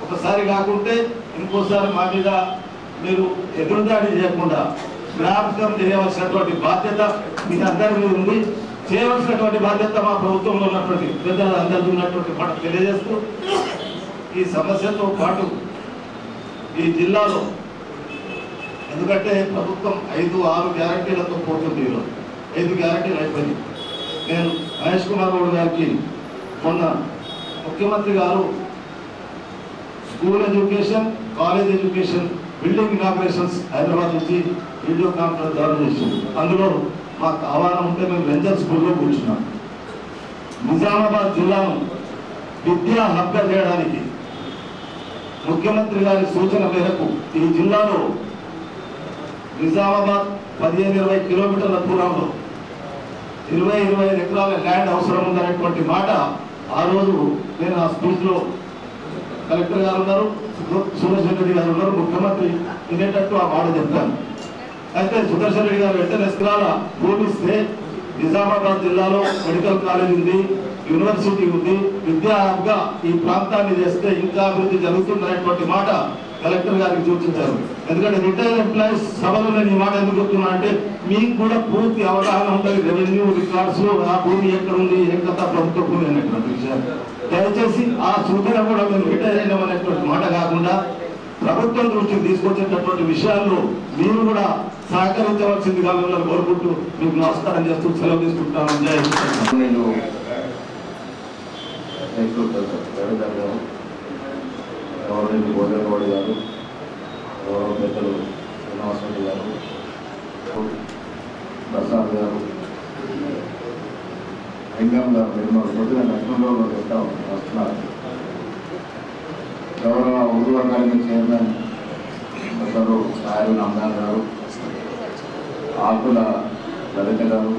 ఒకసారి కాకుంటే ఇంకోసారి మా మీద మీరు ఎదురుదాడి చేయకుండా జ్ఞాపకం చేయవలసినటువంటి బాధ్యత మీ అందరి మీద ఉంది. చేయవలసినటువంటి బాధ్యత మా ప్రభుత్వంలో ఉన్నటువంటి పెద్దలు అందరికీ ఉన్నటువంటి మాట తెలియజేస్తూ ఈ సమస్యతో పాటు ఈ జిల్లాలో ఎందుకంటే ప్రభుత్వం 5-6 గ్యారంటీలతో పోతుంది. ఈరోజు 5 గ్యారంటీలు అయిపోయింది. నేను మహేష్ కుమార్ గౌడ్ గారికి మొన్న ముఖ్యమంత్రి గారు school education, college education building inaugurations Hyderabad నుంచి వీడియో కాన్ఫరెన్స్ ద్వారా చేసింది. అందులో మాకు ఆహ్వానం ఉంటే మేము రంజన్ స్కూల్లో కూర్చున్నాం. నిజామాబాద్ జిల్లాను విద్యా హబ్గా చేయడానికి ముఖ్యమంత్రి గారి సూచన మేరకు ఈ జిల్లాలో నిజామాబాద్ 15-20 కిలోమీటర్ల దూరంలో 20-25 ఎకరాల ల్యాండ్ అవసరం ఉందనేటువంటి మాట ఆ రోజు నేను ఆ స్పీచ్లో కలెక్టర్ గారు ఉన్నారు, సుదర్శన్ రెడ్డి గారు ఉన్నారు, ముఖ్యమంత్రి వినేటట్టు ఆ మాట చెప్తాను. అయితే సుదర్శన్ రెడ్డి గారు వెంటనే ఎకరాల భూమి ఇస్తే నిజామాబాద్ జిల్లాలో మెడికల్ కాలేజ్ ఉంది, యూనివర్సిటీ ఉంది, విద్యా హబ్గా ఈ ప్రాంతాన్ని చేస్తే ఇంకా అభివృద్ధి జరుగుతుందనేటువంటి మాట కలెక్టర్ గారికి సూచించారు. ఎందుకంటే రిటైర్డ్ ఎంప్లాయీస్ సభలో నేను ఈ మాట ఎందుకు చెప్తున్నా అంటే మీకు కూడా పూర్తి అవగాహన ఉంటుంది. రెవెన్యూ రికార్డ్స్ లో ఆ భూమి ఎక్కడ ఉంది, ఏ కథ ప్రభుత్వ భూమి అనేటువంటి విషయాలు దయచేసి ఆ సూచన కూడా మేము రిటైర్ అయినామనేటువంటి మాట కాకుండా ప్రభుత్వం దృష్టికి తీసుకొచ్చేటటువంటి విషయాల్లో మీరు కూడా సహకరించవలసిందిగా మిమ్మల్ని కోరుకుంటూ మీకు నమస్కారం చేస్తూ సెలవు తీసుకుంటున్నాను. జై హింద్. గవర్నమెంట్ గోదావరి గారు, గౌరవ పెద్దలు శ్రీనివాసరెడ్డి గారు, ప్రసాద్ గారు, లింగం గారు, నిర్మల్ కొద్దిగా లక్ష్మణరావు గారు చెప్తా వస్తున్నారు. గౌరవ Urdu academy chairman professor Sai నమ్దాన్ గారు, ఆకుల లలిత గారు,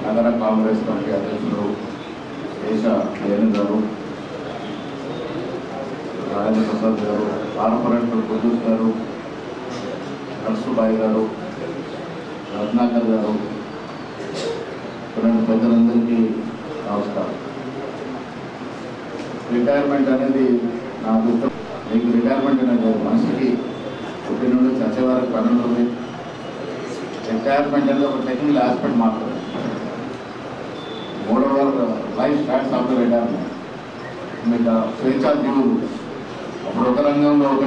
నగర కాంగ్రెస్ కమిటీ అధ్యక్షులు దేశ వేణు గారు, రాజేంద్ర ప్రసాద్ గారు, కార్పొరేటర్ కుద్దూస్ గారు, నర్సుబాయి గారు, రత్నాకర్ గారు, ఇలాంటి పెద్దలందరికీ నమస్కారం. రిటైర్మెంట్ అనేది నా అదృష్టం. మీకు రిటైర్మెంట్ అనేది మనిషికి పుట్టిన నుండి చచ్చే వరకు పని ఉంటుంది. రిటైర్మెంట్ అనేది ఒక టెక్నికల్ ఆస్పెక్ట్ మాత్రమే. 3వ లైఫ్ స్టార్ట్స్ ఆఫ్టర్ రిటైర్మెంట్. మీకు స్వేచ్ఛా జీవులు అప్పుడు ఒక రంగంలో ఒక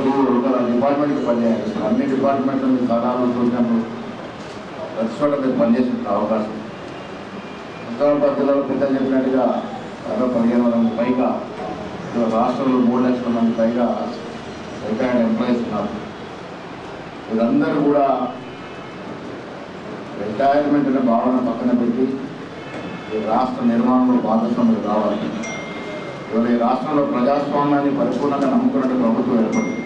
డిపార్ట్మెంట్కి పనిచేయాలి. అన్ని డిపార్ట్మెంట్లు మీ సలహాలు సూచనలు ప్రతి చోట మీరు పనిచేసే అవకాశం. నిజామాబాద్ జిల్లాలో పెద్దలు చెప్పినట్టుగా 15,000 పైగా రాష్ట్రంలో 3 లక్షల మంది పైగా రిటైర్డ్ ఎంప్లాయీస్ ఉన్నారు. వీరందరూ కూడా రిటైర్మెంట్ అనే భావన పక్కన పెట్టి ఈ రాష్ట్ర నిర్మాణంలో భాగస్వాములు కావాలి. ఇవాళ ఈ రాష్ట్రంలో ప్రజాస్వామ్యాన్ని పరిపూర్ణంగా నమ్ముకున్నట్టు ప్రభుత్వం ఏర్పడింది.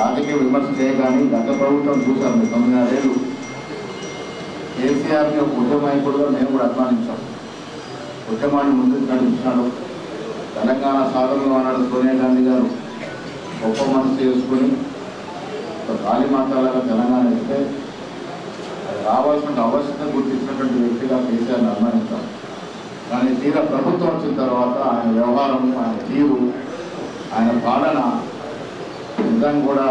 రాజకీయ విమర్శ చేయగానే గత ప్రభుత్వం చూశారు. 9 ఏళ్ళు కేసీఆర్ని ఒక ఉద్యమాయకుడుగా మేము కూడా అభిమానించాం. ఉద్యమాన్ని ముందుకు నడిపించినాడు. తెలంగాణ సాధనలో ఆనాడు సోనియా గాంధీ గారు గొప్ప మనసు చేసుకుని ఒక గాలి మాత్రాలుగా తెలంగాణ ఇస్తే అది రావాల్సిన ఆవశ్యకత గుర్తించినటువంటి వ్యక్తిగా కేసీఆర్ని అభిమానించాం. కానీ తీరా ప్రభుత్వం వచ్చిన తర్వాత ఆయన వ్యవహారం, ఆయన తీరు, ఆయన పాలన నిజంగా కూడా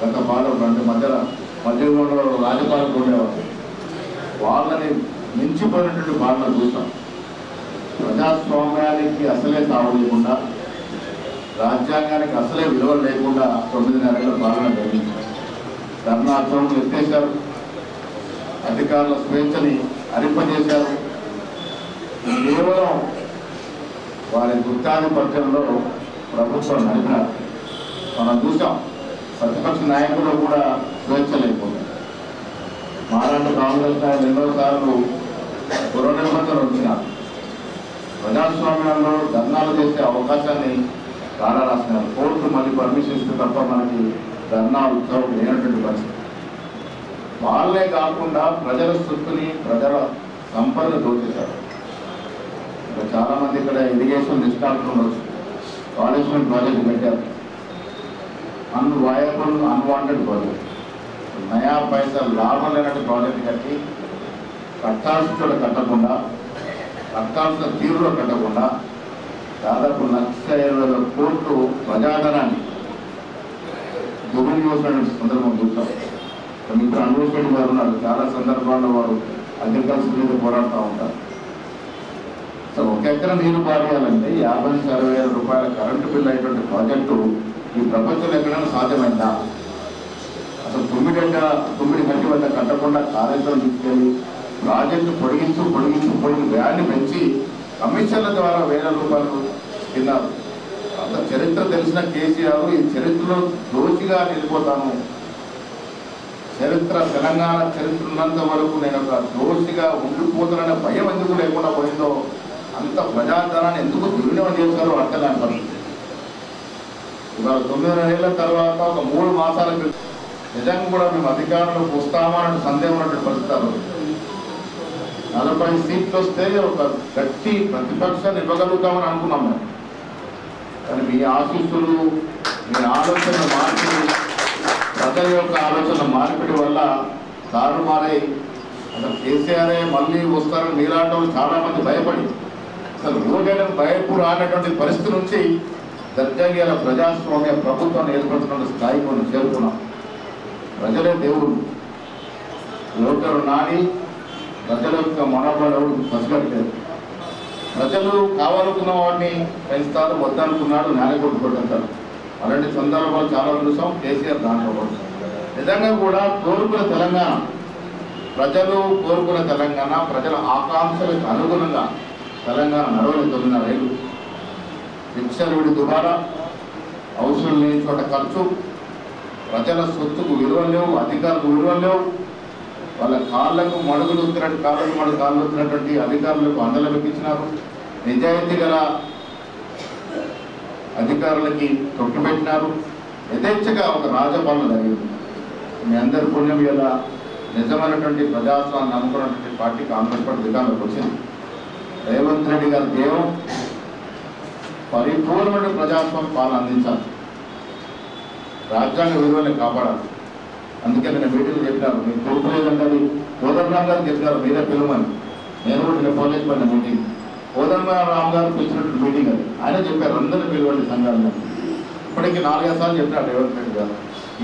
గత పాలకులు అంటే మధ్యలో రాజపాలకులు ఉండేవారు. వాళ్ళని మించిపోయినటువంటి పాలన చూసాం. ప్రజాస్వామ్యానికి అసలే తావు లేకుండా, రాజ్యాంగానికి అసలే విలువ లేకుండా 9 నెలల పాలన జరిగించారు. ధర్నాచరణ ఎత్తేశారు. అధికారుల స్వేచ్ఛని అరింపజేశారు. కేవలం వారి గుత్తాధిపత్యంలో ప్రభుత్వం నడిపారు. మనం చూసాం ప్రతిపక్ష నాయకులు కూడా స్వేచ్ఛ లేకుండా. మహారాష్ట్ర కాంగ్రెస్ నాయకులు ఎన్నోసార్లు పునర్నిర్మాణం వచ్చినారు. ప్రజాస్వామ్యంలో ధర్నాలు చేసే అవకాశాన్ని కాలరాస్తున్నారు. కోర్టు మళ్ళీ పర్మిషన్ ఇస్తే తప్ప మనకి ధర్నా ఉత్సవం లేనటువంటి పరిస్థితి. వాళ్ళే కాకుండా ప్రజల సొత్తుని, ప్రజల సంపదను దోచేశారు. ఇంకా చాలామంది ఇక్కడ ఇరిగేషన్ నిష్ఠాలు ఉండొచ్చు. కాళేశ్వరం ప్రాజెక్టు పెట్టారు. Unviable unwanted project. నయా పైసా లాభం లేనట్టు ప్రాజెక్ట్ కట్టి కట్టాల్సిన చోట కట్టకుండా, కట్టాల్సిన తీరులో కట్టకుండా దాదాపు 1,20,000 కోట్లు ప్రజాధనాన్ని దుర్వినియోగం సందర్భం చూస్తాం. మిత్రులు అన్వేషణ గారు ఉన్నారు, చాలా సందర్భాల్లో వారు అగ్రికల్చర్ మీద పోరాడుతూ ఉంటారు. సో 1 ఎకరం నీరు పారేయాలంటే 50,000 రూపాయల కరెంటు బిల్లు అయినటువంటి ప్రాజెక్టు ఈ ప్రపంచంలో ఎక్కడైనా సాధ్యమైందా? అసలు 9 గంటల వద్ద కట్టకుండా కార్యక్రమం తీసుకెళ్ళి ప్రాజెక్టు పొడిగించి వ్యాన్ని పెంచి కమిషన్ల ద్వారా 1000 రూపాయలు తిన్నారు. అంత చరిత్ర తెలిసిన కేసీఆర్ ఈ చరిత్రలో దోషిగా నిలిపోతాను, తెలంగాణ చరిత్ర ఉన్నంత వరకు నేను ఒక దోషిగా ఉండిపోతాననే భయం ఎందుకు లేకుండా పోయిందో, అంత ప్రజాధనాన్ని ఎందుకు దుర్వినియోగం చేశారో అర్థం కాని పరిస్థితి. ఇవాళ 9 ఏళ్ల తర్వాత ఒక 3 మాసాల క్రితం నిజంగా కూడా మేము అధికారంలోకి వస్తామని సందేహం ఉన్నటువంటి పరిస్థితులు. 40 సీట్లు వస్తే ఒక గట్టి ప్రతిపక్షాన్ని ఇవ్వగలుగుతామని అనుకున్నాం మేము. కానీ మీ ఆశీస్సులు, మీ ఆలోచన మార్పిడి, ప్రజల యొక్క ఆలోచన మార్పిడి వల్ల తారుమారై అసలు కేసీఆర్ఏ మళ్ళీ వస్తారని మీలాంటి వాళ్ళు చాలామంది భయపడి అసలు ఓటేయడానికి భయపడు ఆడినటువంటి పరిస్థితి నుంచి దర్జాగా ప్రజాస్వామ్య ప్రభుత్వాన్ని ఏర్పడుతున్న స్థాయికి మనం చేరుకున్నాం. ప్రజలే దేవుడు, ఓటరు నాడి ప్రజల యొక్క మనోబలం పసిగట్టలేదు. ప్రజలు కావాలనుకున్న వాడిని పెంచుతారు, వద్దనుకున్నాడు నేల కొట్టుకుంటారు. అలాంటి సందర్భాలు చాలా చూసాం. కేసీఆర్ దాంట్లో నిజంగా కూడా కోరుకున్న తెలంగాణ, ప్రజలు కోరుకున్న తెలంగాణ, ప్రజల ఆకాంక్షలకు అనుగుణంగా తెలంగాణ నడవలేదు. 9 ఏళ్ళు విచ్చలవిడి దుబారా, అవసరం లేని చోట ఖర్చు, ప్రజల సొత్తుకు విలువలు లేవు, అధికారులకు విలువలు లేవు. వాళ్ళ కాళ్ళకు మడుగులు ఉత్తినట్టు కాళ్ళు ఉత్తినటువంటి అధికారులకు అందలు ఎక్కించినారు. నిజాయితీ గల అధికారులకి తొట్టుపెట్టినారు. యథేచ్ఛగా ఒక రాజపాలన జరిగింది. మీ అందరి పుణ్యం ఇలా నిజమైనటువంటి ప్రజాస్వామ్యం నమ్ముకున్నటువంటి పార్టీ కాంగ్రెస్ పార్టీ అధికారంలోకి వచ్చింది. రేవంత్ రెడ్డి గారి దేవం పరిపూర్ణమైన ప్రజాస్వామ్య పాలన అందించాలి, రాజ్యాంగ విలువల్ని కాపాడాలి. అందుకే నేను మీటింగ్ చెప్పినారు, మీకు తోపు లేదంటే అది కోదండరామ్ గారు చెప్పినారు, మీరే పిలవమని. నేను కూడా నేను పోలేజ్ పడిన మీటింగ్ కోదండరామ్ గారు పిలిచినట్టు మీటింగ్ అది. ఆయన చెప్పారు అందరినీ పిలవండి సంఘాలను. ఇప్పటికీ 4-5 సార్లు చెప్పినారు రేవంత్ రెడ్డి గారు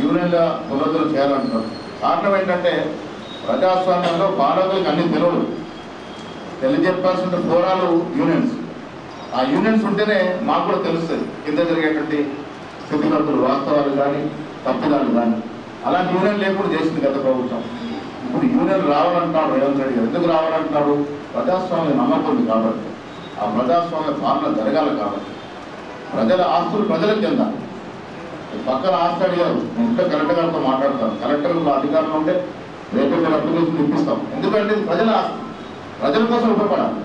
యూనియన్గా పునరుద్ధరణ చేయాలంటున్నారు. కారణం ఏంటంటే ప్రజాస్వామ్యంలో పాలకులకు అన్ని తెలియదు, తెలియజెప్పాల్సిన ఫోరాలు యూనియన్స్. ఆ యూనియన్స్ ఉంటేనే మాకు కూడా తెలుస్తుంది కింద జరిగేటువంటి స్థితిగతులు, వాస్తవాలు కానీ తప్పిదాలు కానీ. అలాంటి యూనియన్ లేకుండా చేసింది గత ప్రభుత్వం. ఇప్పుడు యూనియన్ రావాలంటున్నాడు రేవంత్ రెడ్డి గారు. ఎందుకు రావాలంటున్నాడు? ప్రజాస్వామ్య నమ్మకం ఉంది కాబట్టి, ఆ ప్రజాస్వామ్య పాలన జరగాలి కాబట్టి. ప్రజల ఆస్తులు ప్రజలకు చెందాలి. పక్కన ఆస్తి అడిగారు, నేను ఇంకా కలెక్టర్ గారితో మాట్లాడతాను. కలెక్టర్లు అధికారులు ఉంటే రేపు మీరు అప్లికేషన్ ఇప్పిస్తాం. ఎందుకంటే ఇది ప్రజల ఆస్తి, ప్రజల కోసం ఉపయోగపడాలి.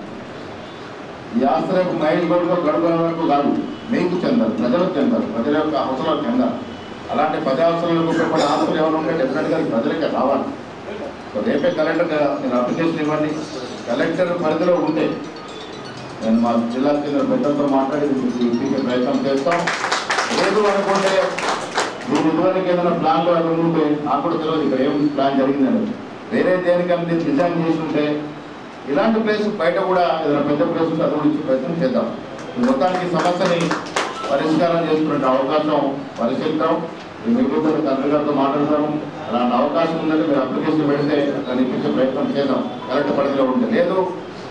ఈ ఆస్తి రేపు మైల్ గడుగు గడుగు వరకు కాదు, మీకు చెందాలి, ప్రజలకు చెందాలి, ప్రజల యొక్క అవసరాలకు చెందాలి. అలాంటి ప్రజా అవసరాలకు ఉపయోగపడే ఆస్తులు ఎవరు ఉంటే డెఫినెట్గా ప్రజలకే రావాలి. రేపే కలెక్టర్గా మీరు అప్లికేషన్ ఇవ్వండి. కలెక్టర్ పరిధిలో ఉంటే నేను మా జిల్లా కేంద్ర పెద్దలతో మాట్లాడి ఇప్పటికే ప్రయత్నం చేస్తాం. లేదు అనుకుంటే మీరు ఇదివరకు ఏదైనా ప్లాన్లో అది ఉంటే నాకు కూడా తెలియదు ఇక్కడ ఏం ప్లాన్ జరిగిందని. వేరే దేనికన్నా డిజైన్ చేసి ఉంటే ఇలాంటి ప్లేస్ బయట కూడా ఏదైనా పెద్ద ప్లేస్ ఉంటే అది కూడా ఇచ్చే ప్రయత్నం చేద్దాం. మొత్తానికి సమస్యని పరిష్కారం చేసుకునే అవకాశం పరిశీలిద్దాం. మీకు తండ్రి గారితో మాట్లాడతాము. అలాంటి అవకాశం ఉందంటే మీరు అప్లికేషన్ పెడితే దాన్ని ఇప్పించే ప్రయత్నం చేద్దాం కలెక్టర్ పరిధిలో ఉంటే. లేదు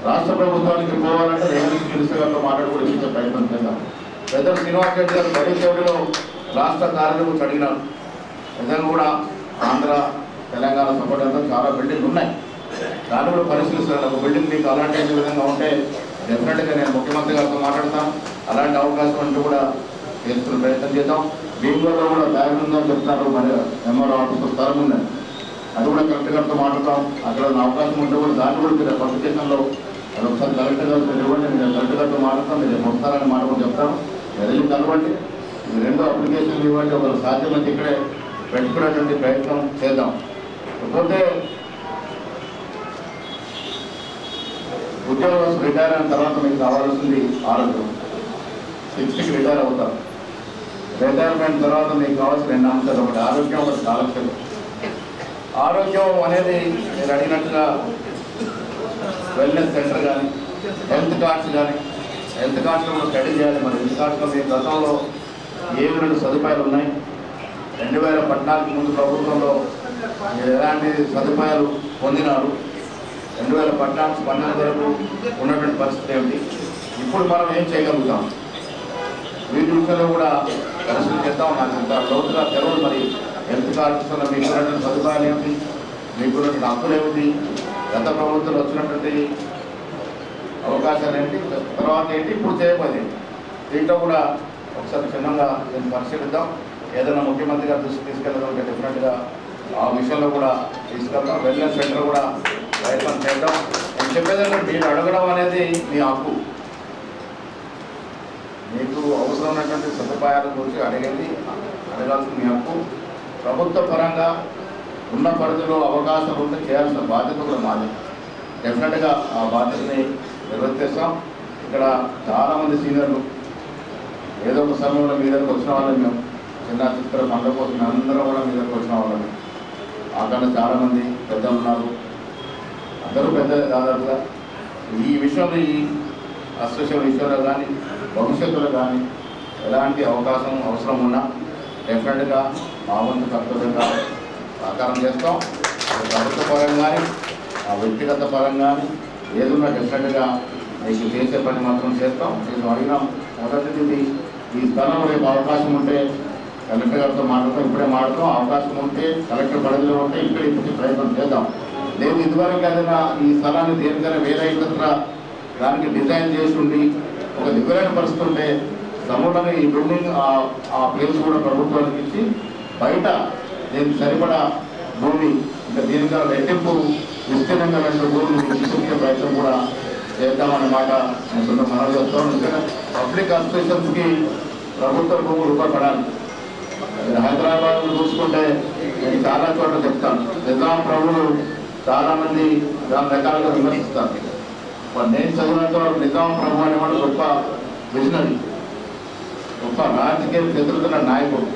రాష్ట్ర ప్రభుత్వానికి పోవాలంటే రెవెన్యూ మినిస్టర్ గారితో మాట్లాడి కూడా ఇప్పించే ప్రయత్నం చేద్దాం. పెద్దలు శ్రీనివాస్ రెడ్డి గారు బయట సేవలో రాష్ట్ర కార్యదర్శి అడిగినారు. నిజంగా కూడా ఆంధ్ర తెలంగాణ సపోర్ట్ అంతా చాలా బిల్డింగ్లు ఉన్నాయి, దాన్ని కూడా పరిశీలిస్తున్నాను. ఒక బిల్డింగ్ మీకు అలాంటి విధంగా ఉంటే డెఫినెట్గా నేను ముఖ్యమంత్రి గారితో మాట్లాడతాను. అలాంటి అవకాశం అంటూ కూడా చేసుకునే ప్రయత్నం చేద్దాం. బీంగోలో కూడా బ్యాగ్ ఉందని చెప్తున్నారు, మరి ఎంఆర్ఓ ఆఫీస్లో స్థలం ఉందని, అది కూడా కలెక్టర్ గారితో మాట్లాడతాం. అక్కడ అవకాశం ఉంటే కూడా దాన్ని కూడా మీరు పబ్లికేషన్లో అది ఒకసారి కలెక్టర్ గారు ఇవ్వండి, మీరు కలెక్టర్ గారితో మాట్లాడతాం. మీరు వస్తారని మాట కూడా చెప్తాను. వెళ్ళి కలవండి, ఇది 2 అప్లికేషన్లు ఇవ్వండి. ఒకరు సాధ్యమైతే ఇక్కడే పెట్టుకునేటువంటి ప్రయత్నం చేద్దాం. కాకపోతే ఉద్యోగం రిటైర్ అయిన తర్వాత మీకు కావాల్సింది ఆరోగ్యం. 60కి రిటైర్ అవుతారు. రిటైర్మెంట్ తర్వాత మీకు కావాల్సిన 2 అంశాలు, ఒకటి ఆరోగ్యం, ఒకటి కాలక్షేపం. ఆరోగ్యం అనేది మీరు అడిగినట్టుగా వెల్నెస్ సెంటర్ కానీ హెల్త్ కార్డ్స్ కానీ, హెల్త్ కార్డ్స్లో కూడా స్టడీ చేయాలి. మరి హెల్త్ కార్డ్స్లో మీ గతంలో ఏమి 2 సదుపాయాలు ఉన్నాయి. 2014 ముందు ప్రభుత్వంలో మీరు ఎలాంటి సదుపాయాలు పొందినారు, 2014 వరకు ఉన్నటువంటి పరిస్థితి ఏమిటి, ఇప్పుడు మనం ఏం చేయగలుగుతాం, వీటి విషయంలో కూడా పరిశీలన చేద్దాం. నాకు ఇంత లోతుగా తెలవదు. మరి హెల్త్ కార్డ్స్ వల్ల మీకు ఉన్నటువంటి సదుపాయాలు ఏమిటి, మీకు ఉన్నటువంటి హక్కులు ఏమిటి, గత ప్రభుత్వంలో వచ్చినటువంటి అవకాశాలు ఏంటి, తర్వాత ఏంటి, ఇప్పుడు చేయబోయేది, దీంట్లో కూడా ఒకసారి క్షుణ్ణంగా దీన్ని పరిశీలిద్దాం. ఏదైనా ముఖ్యమంత్రి గారు దృష్టి తీసుకెళ్ళగలిగే డెఫినెట్గా ఆ విషయంలో కూడా తీసుకెళ్తాం. వెల్నెస్ సెంటర్ కూడా ప్రయత్నం చేద్దాం. నేను చెప్పేదంటే మీరు అడగడం అనేది మీ హక్కు. మీకు అవసరం ఉన్నటువంటి సదుపాయాల గురించి అడగాల్సిన మీ హక్కు. ప్రభుత్వ పరంగా ఉన్న పరిధిలో అవకాశాలు ఉంటే చేయాల్సిన బాధ్యత కూడా మాది. డెఫినెట్గా ఆ బాధ్యతని నిర్వర్తిస్తాం. ఇక్కడ చాలామంది సీనియర్లు ఏదో ఒక సమయంలో మీ దగ్గరకు వచ్చిన వాళ్ళని, మేము చిన్న చిత్ర పనుల కోసం అందరం కూడా మీ దగ్గరకు వచ్చిన వాళ్ళని. అక్కడ చాలామంది పెద్దలు ఉన్నారు, అందరూ పెద్దలే దాదాపుగా. ఈ విషయంలో ఈ అసోసియేషన్ విషయంలో కానీ భవిష్యత్తులో కానీ ఎలాంటి అవకాశం అవసరం ఉన్నా డెఫినెట్గా మా వంతు కర్తవ్యంగా సహకారం చేస్తాం. ప్రభుత్వ పరంగా కానీ వ్యక్తిగత పరంగా కానీ ఏదున్నా డెఫినెట్గా మీకు చేసే పని మాత్రం చేస్తాం. నేను అడిగినాం మొదటిది ఈ స్థలంలో రేపు అవకాశం ఉంటే కలెక్టర్ గారితో మాట్లాడతాం. ఇప్పుడే మాట్లాడతాం. అవకాశం ఉంటే కలెక్టర్ పరిధిలో ఉంటే ఇక్కడ ఇప్పుడు ప్రయత్నం చేద్దాం. లేదు ఇదివరకు ఏదైనా ఈ స్థలాన్ని దేనికైనా వేరే ఇతర దానికి డిజైన్ చేసి ఉండి ఒక దిగురైన పరిస్థితి ఉంటే సమూలంగా ఈ బిల్డింగ్ ఆ ప్లేస్ కూడా ప్రభుత్వానికి ఇచ్చి బయట దీనికి సరిపడా భూమి ఇంకా దీనికన్నా రెట్టింపు విస్తీర్ణంగా 2 భూములు తీసుకునే ప్రయత్నం కూడా చేద్దామన్నమాట నేను మనవి చేస్తాం. ఎందుకంటే పబ్లిక్ అసోసియేషన్స్కి ప్రభుత్వ భూములు ఉపయోగపడాలి. హైదరాబాద్ చూసుకుంటే నేను చాలా చోట్ల చెప్తాను, నిజాం ప్రభులు చాలామంది దాని రకాలుగా విమర్శిస్తారు. నేను చదివినంత వరకు నిజాం ప్రభు అనేవాడు గొప్ప విజనరీ, గొప్ప రాజకీయ ఎదురుతున్న నాయకుడు.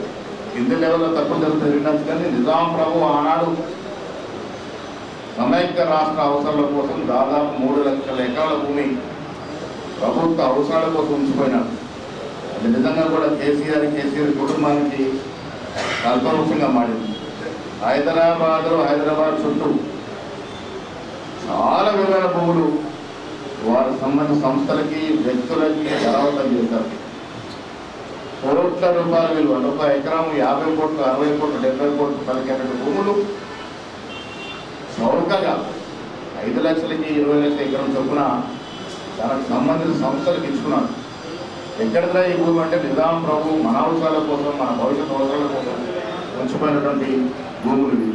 కింది లెవెల్లో తక్కువ జరుగుతుంది కానీ నిజాం ప్రభు ఆనాడు సమైక్య రాష్ట్ర అవసరాల కోసం దాదాపు 3 లక్షల ఎకరాల భూమి ప్రభుత్వ అవసరాల కోసం ఉంచిపోయినాడు. అది నిజంగా కూడా కేసీఆర్ కుటుంబానికి కల్పవృక్షంగా మారింది. హైదరాబాద్ చుట్టూ చాలా విలువైన భూములు వారి సంబంధించిన సంస్థలకి వ్యక్తులకి బలవంతం చేశారు. కోట్ల రూపాయల విలువ, 1 ఎకరం 50 కోట్లు 60 కోట్లు 70 కోట్లు పలికేట భూములు చౌకగా 5 లక్షలకి 20 లక్షల ఎకరం చొప్పున దానికి సంబంధించిన సంస్థలకు ఇచ్చుకున్నారు. ఎక్కడదా ఈ భూమి అంటే నిజాం ప్రభు మన అవసరాల కోసం, మన భవిష్యత్ అవసరాల కోసం ఉంచిపోయినటువంటి భూములు ఇవి.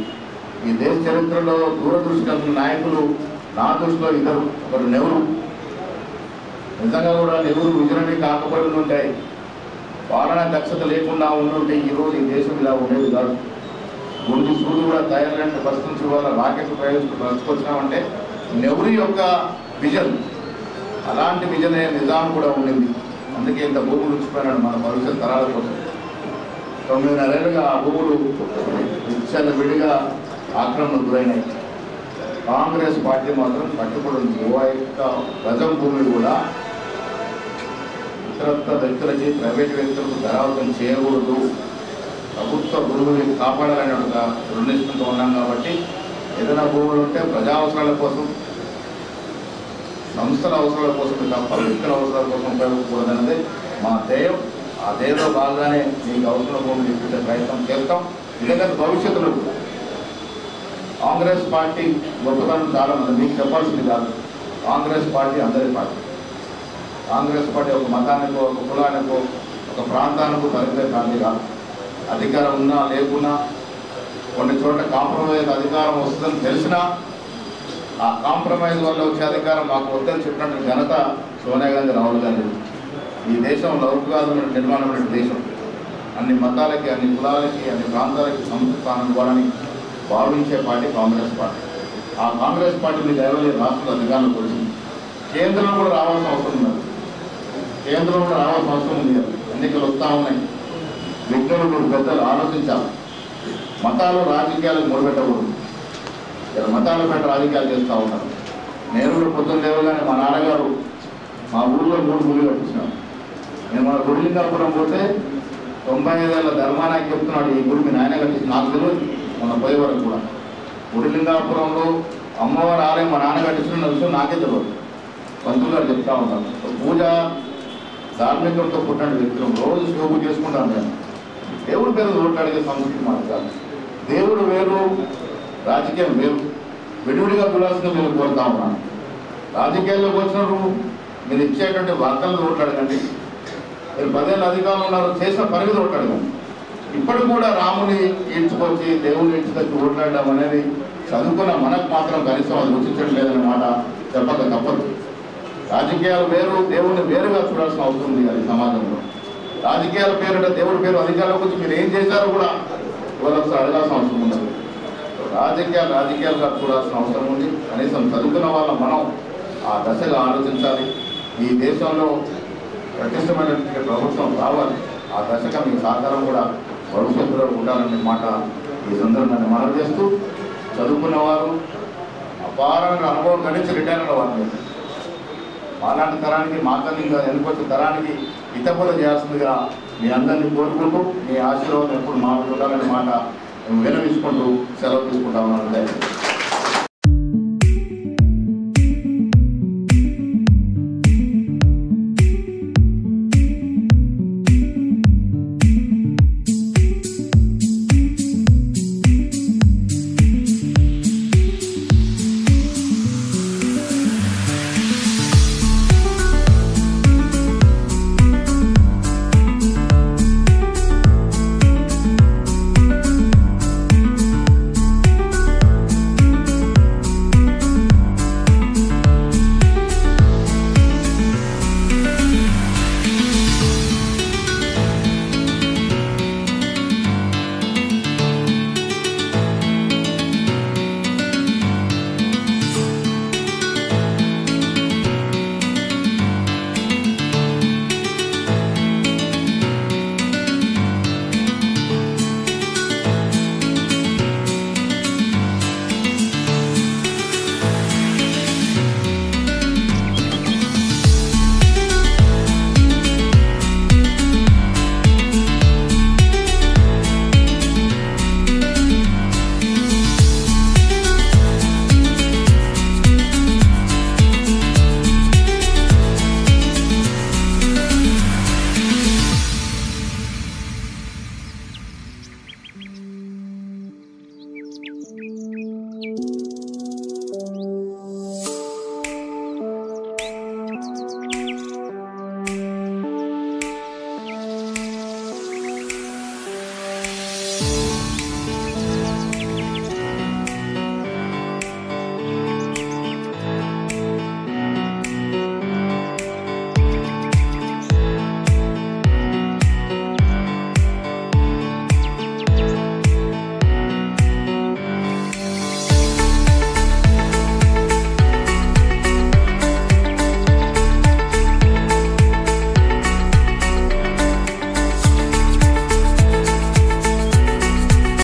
ఈ దేశ చరిత్రలో దూరదృష్టి కలిగిన నాయకులు నా దృష్టిలో ఇద్దరు. ఒకరు నెహ్రూ, నిజంగా కూడా నెహ్రూ విజనరీ కాకపోయి ఉంటాయి, పాలనా దక్షత లేకుండా ఉండుంటే ఈరోజు ఈ దేశం ఇలా ఉండేది కాదు. ముందు సూర్యుడు కూడా థాయిలాండ్ పరిస్థితి నుంచి వాళ్ళ రాకెట్ ప్రవేశించుకొచ్చినామంటే నెహ్రూ యొక్క విజన్, అలాంటి విజన్ నిజాం కూడా ఉండింది. అందుకే ఇంత భూములు ఉంచిపోయినాడు మన భవిష్యత్ తరాల కోసం. 9.5 ఏళ్ళుగా ఆ భూములు విడిగా ఆక్రమణకు గురైనాయి. కాంగ్రెస్ పార్టీ మాత్రం కట్టుబడి ఉంది. 30 గజం భూమిని కూడా ఇతరత్ర వ్యక్తులకి, ప్రైవేట్ వ్యక్తులకు ధరావతం చేయకూడదు, ప్రభుత్వ భూములు కాపాడాలని ఒక నిర్ణయిస్తూ ఉన్నాం. కాబట్టి ఏదైనా భూములు ఉంటే ప్రజా అవసరాల కోసం, సంస్థల అవసరాల కోసం తప్ప వ్యక్తుల అవసరాల కోసం ఉపయోగకూడదన్నది మా ధ్యేయం. ఆ ధ్యేయంలో భాగంగానే మీకు అవసరం భూములు ఇప్పించే ప్రయత్నం చేస్తాం. ఎందుకంటే భవిష్యత్తులో కాంగ్రెస్ పార్టీ గొప్పతనం చాలా మంది మీకు చెప్పాల్సింది కాదు. కాంగ్రెస్ పార్టీ అందరి పార్టీ. కాంగ్రెస్ పార్టీ ఒక మతానికో, ఒక కులానికో, ఒక ప్రాంతానికో పరిమితం కాదు కాదు. అధికారం ఉన్నా లేకున్నా కొన్ని చోట్ల కాంప్రమైజ్ అధికారం వస్తుందని తెలిసినా ఆ కాంప్రమైజ్ వల్ల వచ్చే అధికారం మాకు వద్దని చెప్పినట్టు ఘనత సోనియా గాంధీ, రాహుల్ గాంధీ. ఈ దేశం లౌకికాదుల నిర్మాణమైన దేశం. అన్ని మతాలకి, అన్ని కులాలకి, అన్ని ప్రాంతాలకి సంస్థానం ఇవ్వాలని భావించే పార్టీ కాంగ్రెస్ పార్టీ. ఆ కాంగ్రెస్ పార్టీని దైవలే రాష్ట్రంలో అధికారంలోకి వచ్చింది. కేంద్రంలో కూడా రావాల్సిన అవసరం ఉంది. కేంద్రంలో కూడా రావాల్సిన అవసరం ఉంది. ఎన్నికలు వస్తూ ఉన్నాయి. విజ్ఞులు పెద్దలు ఆలోచించాలి. మతాలు రాజకీయాలకు ముడిపెట్టకూడదు. ఇలా మతాల పైన రాజకీయాలు చేస్తూ ఉంటారు. నేను కూడా పొద్దున్న లేవగానే మా నాన్నగారు మా ఊళ్ళో 3 గుళ్ళు కట్టించినాం. నేను మన గుడిలింగాపురం పోతే 95 ఏళ్ళ ధర్మానాయకు చెప్తున్నాడు, ఈ గుడి మీ నాయన కట్టించి నాకు తెలియదు. మన పోయే వరకు కూడా. గుడిలింగాపురంలో అమ్మవారి ఆలయం మా నాన్న కట్టించిన విషయం నాకే తెలియదు, పంతులు గారు చెప్తా ఉంటాను. పూజ ధార్మికంతో పుట్టిన వ్యక్తులు రోజు శోభ చేసుకుంటాను నేను. దేవుడి పేరు ఓట్లు అడిగే సంస్కృతి మనకు కాదు. దేవుడు వేరు, రాజకీయం వేరు, విడివిడిగా చూడాల్సింది నేను కోరుతా ఉన్నాను. రాజకీయాల్లోకి వచ్చినప్పుడు మీరు ఇచ్చేటువంటి వార్తలను ఓట్లు అడగండి. మీరు 10 ఏళ్ళ అధికారులు ఉన్నారు, చేసిన పని మీద ఓట్లు అడగండి. ఇప్పటికి కూడా రాముని ఈడ్చుకొచ్చి దేవుడిని ఈడ్చుకొచ్చి ఓట్లాడడం అనేది చదువుకున్న మనకు మాత్రం కనీసం అది రుచించడం లేదనే మాట చెప్పక తప్పదు. రాజకీయాలు వేరు, దేవుడిని వేరుగా చూడాల్సిన అవసరం ఉంది అది సమాజంలో. రాజకీయాల పేరుట దేవుడి పేరు అధికారంలోకి వచ్చి మీరు ఏం చేశారో కూడా ఒకసారి అడగాల్సిన అవసరం ఉండదు. రాజకీయాలుగా చూడాల్సిన అవసరం ఉంది. కనీసం చదువుకున్న వాళ్ళ మనం ఆ దశగా ఆలోచించాలి. ఈ దేశంలో ప్రతిష్టమైనటువంటి ప్రభుత్వం రావాలి. ఆ దశగా మీ సహకారం కూడా భవిష్యత్తులో ఉండాలనే మాట ఈ సందర్భాన్ని మనవి చేస్తూ, చదువుకున్న వారు అపారంగా అనుభవం గడిచి రిటైర్ అయిన వారు మాలాంటి తరానికి, మాకన్నా ఇంకా వెనుకొచ్చే తరానికి హితబోధ చేయాల్సిందిగా మీ అందరినీ కోరుకుంటూ, మీ ఆశీర్వాదం ఎప్పుడు మాకు ఉండాలనే మాట మేము వినవించుకుంటూ సెలవు తీసుకుంటా ఉన్నాను.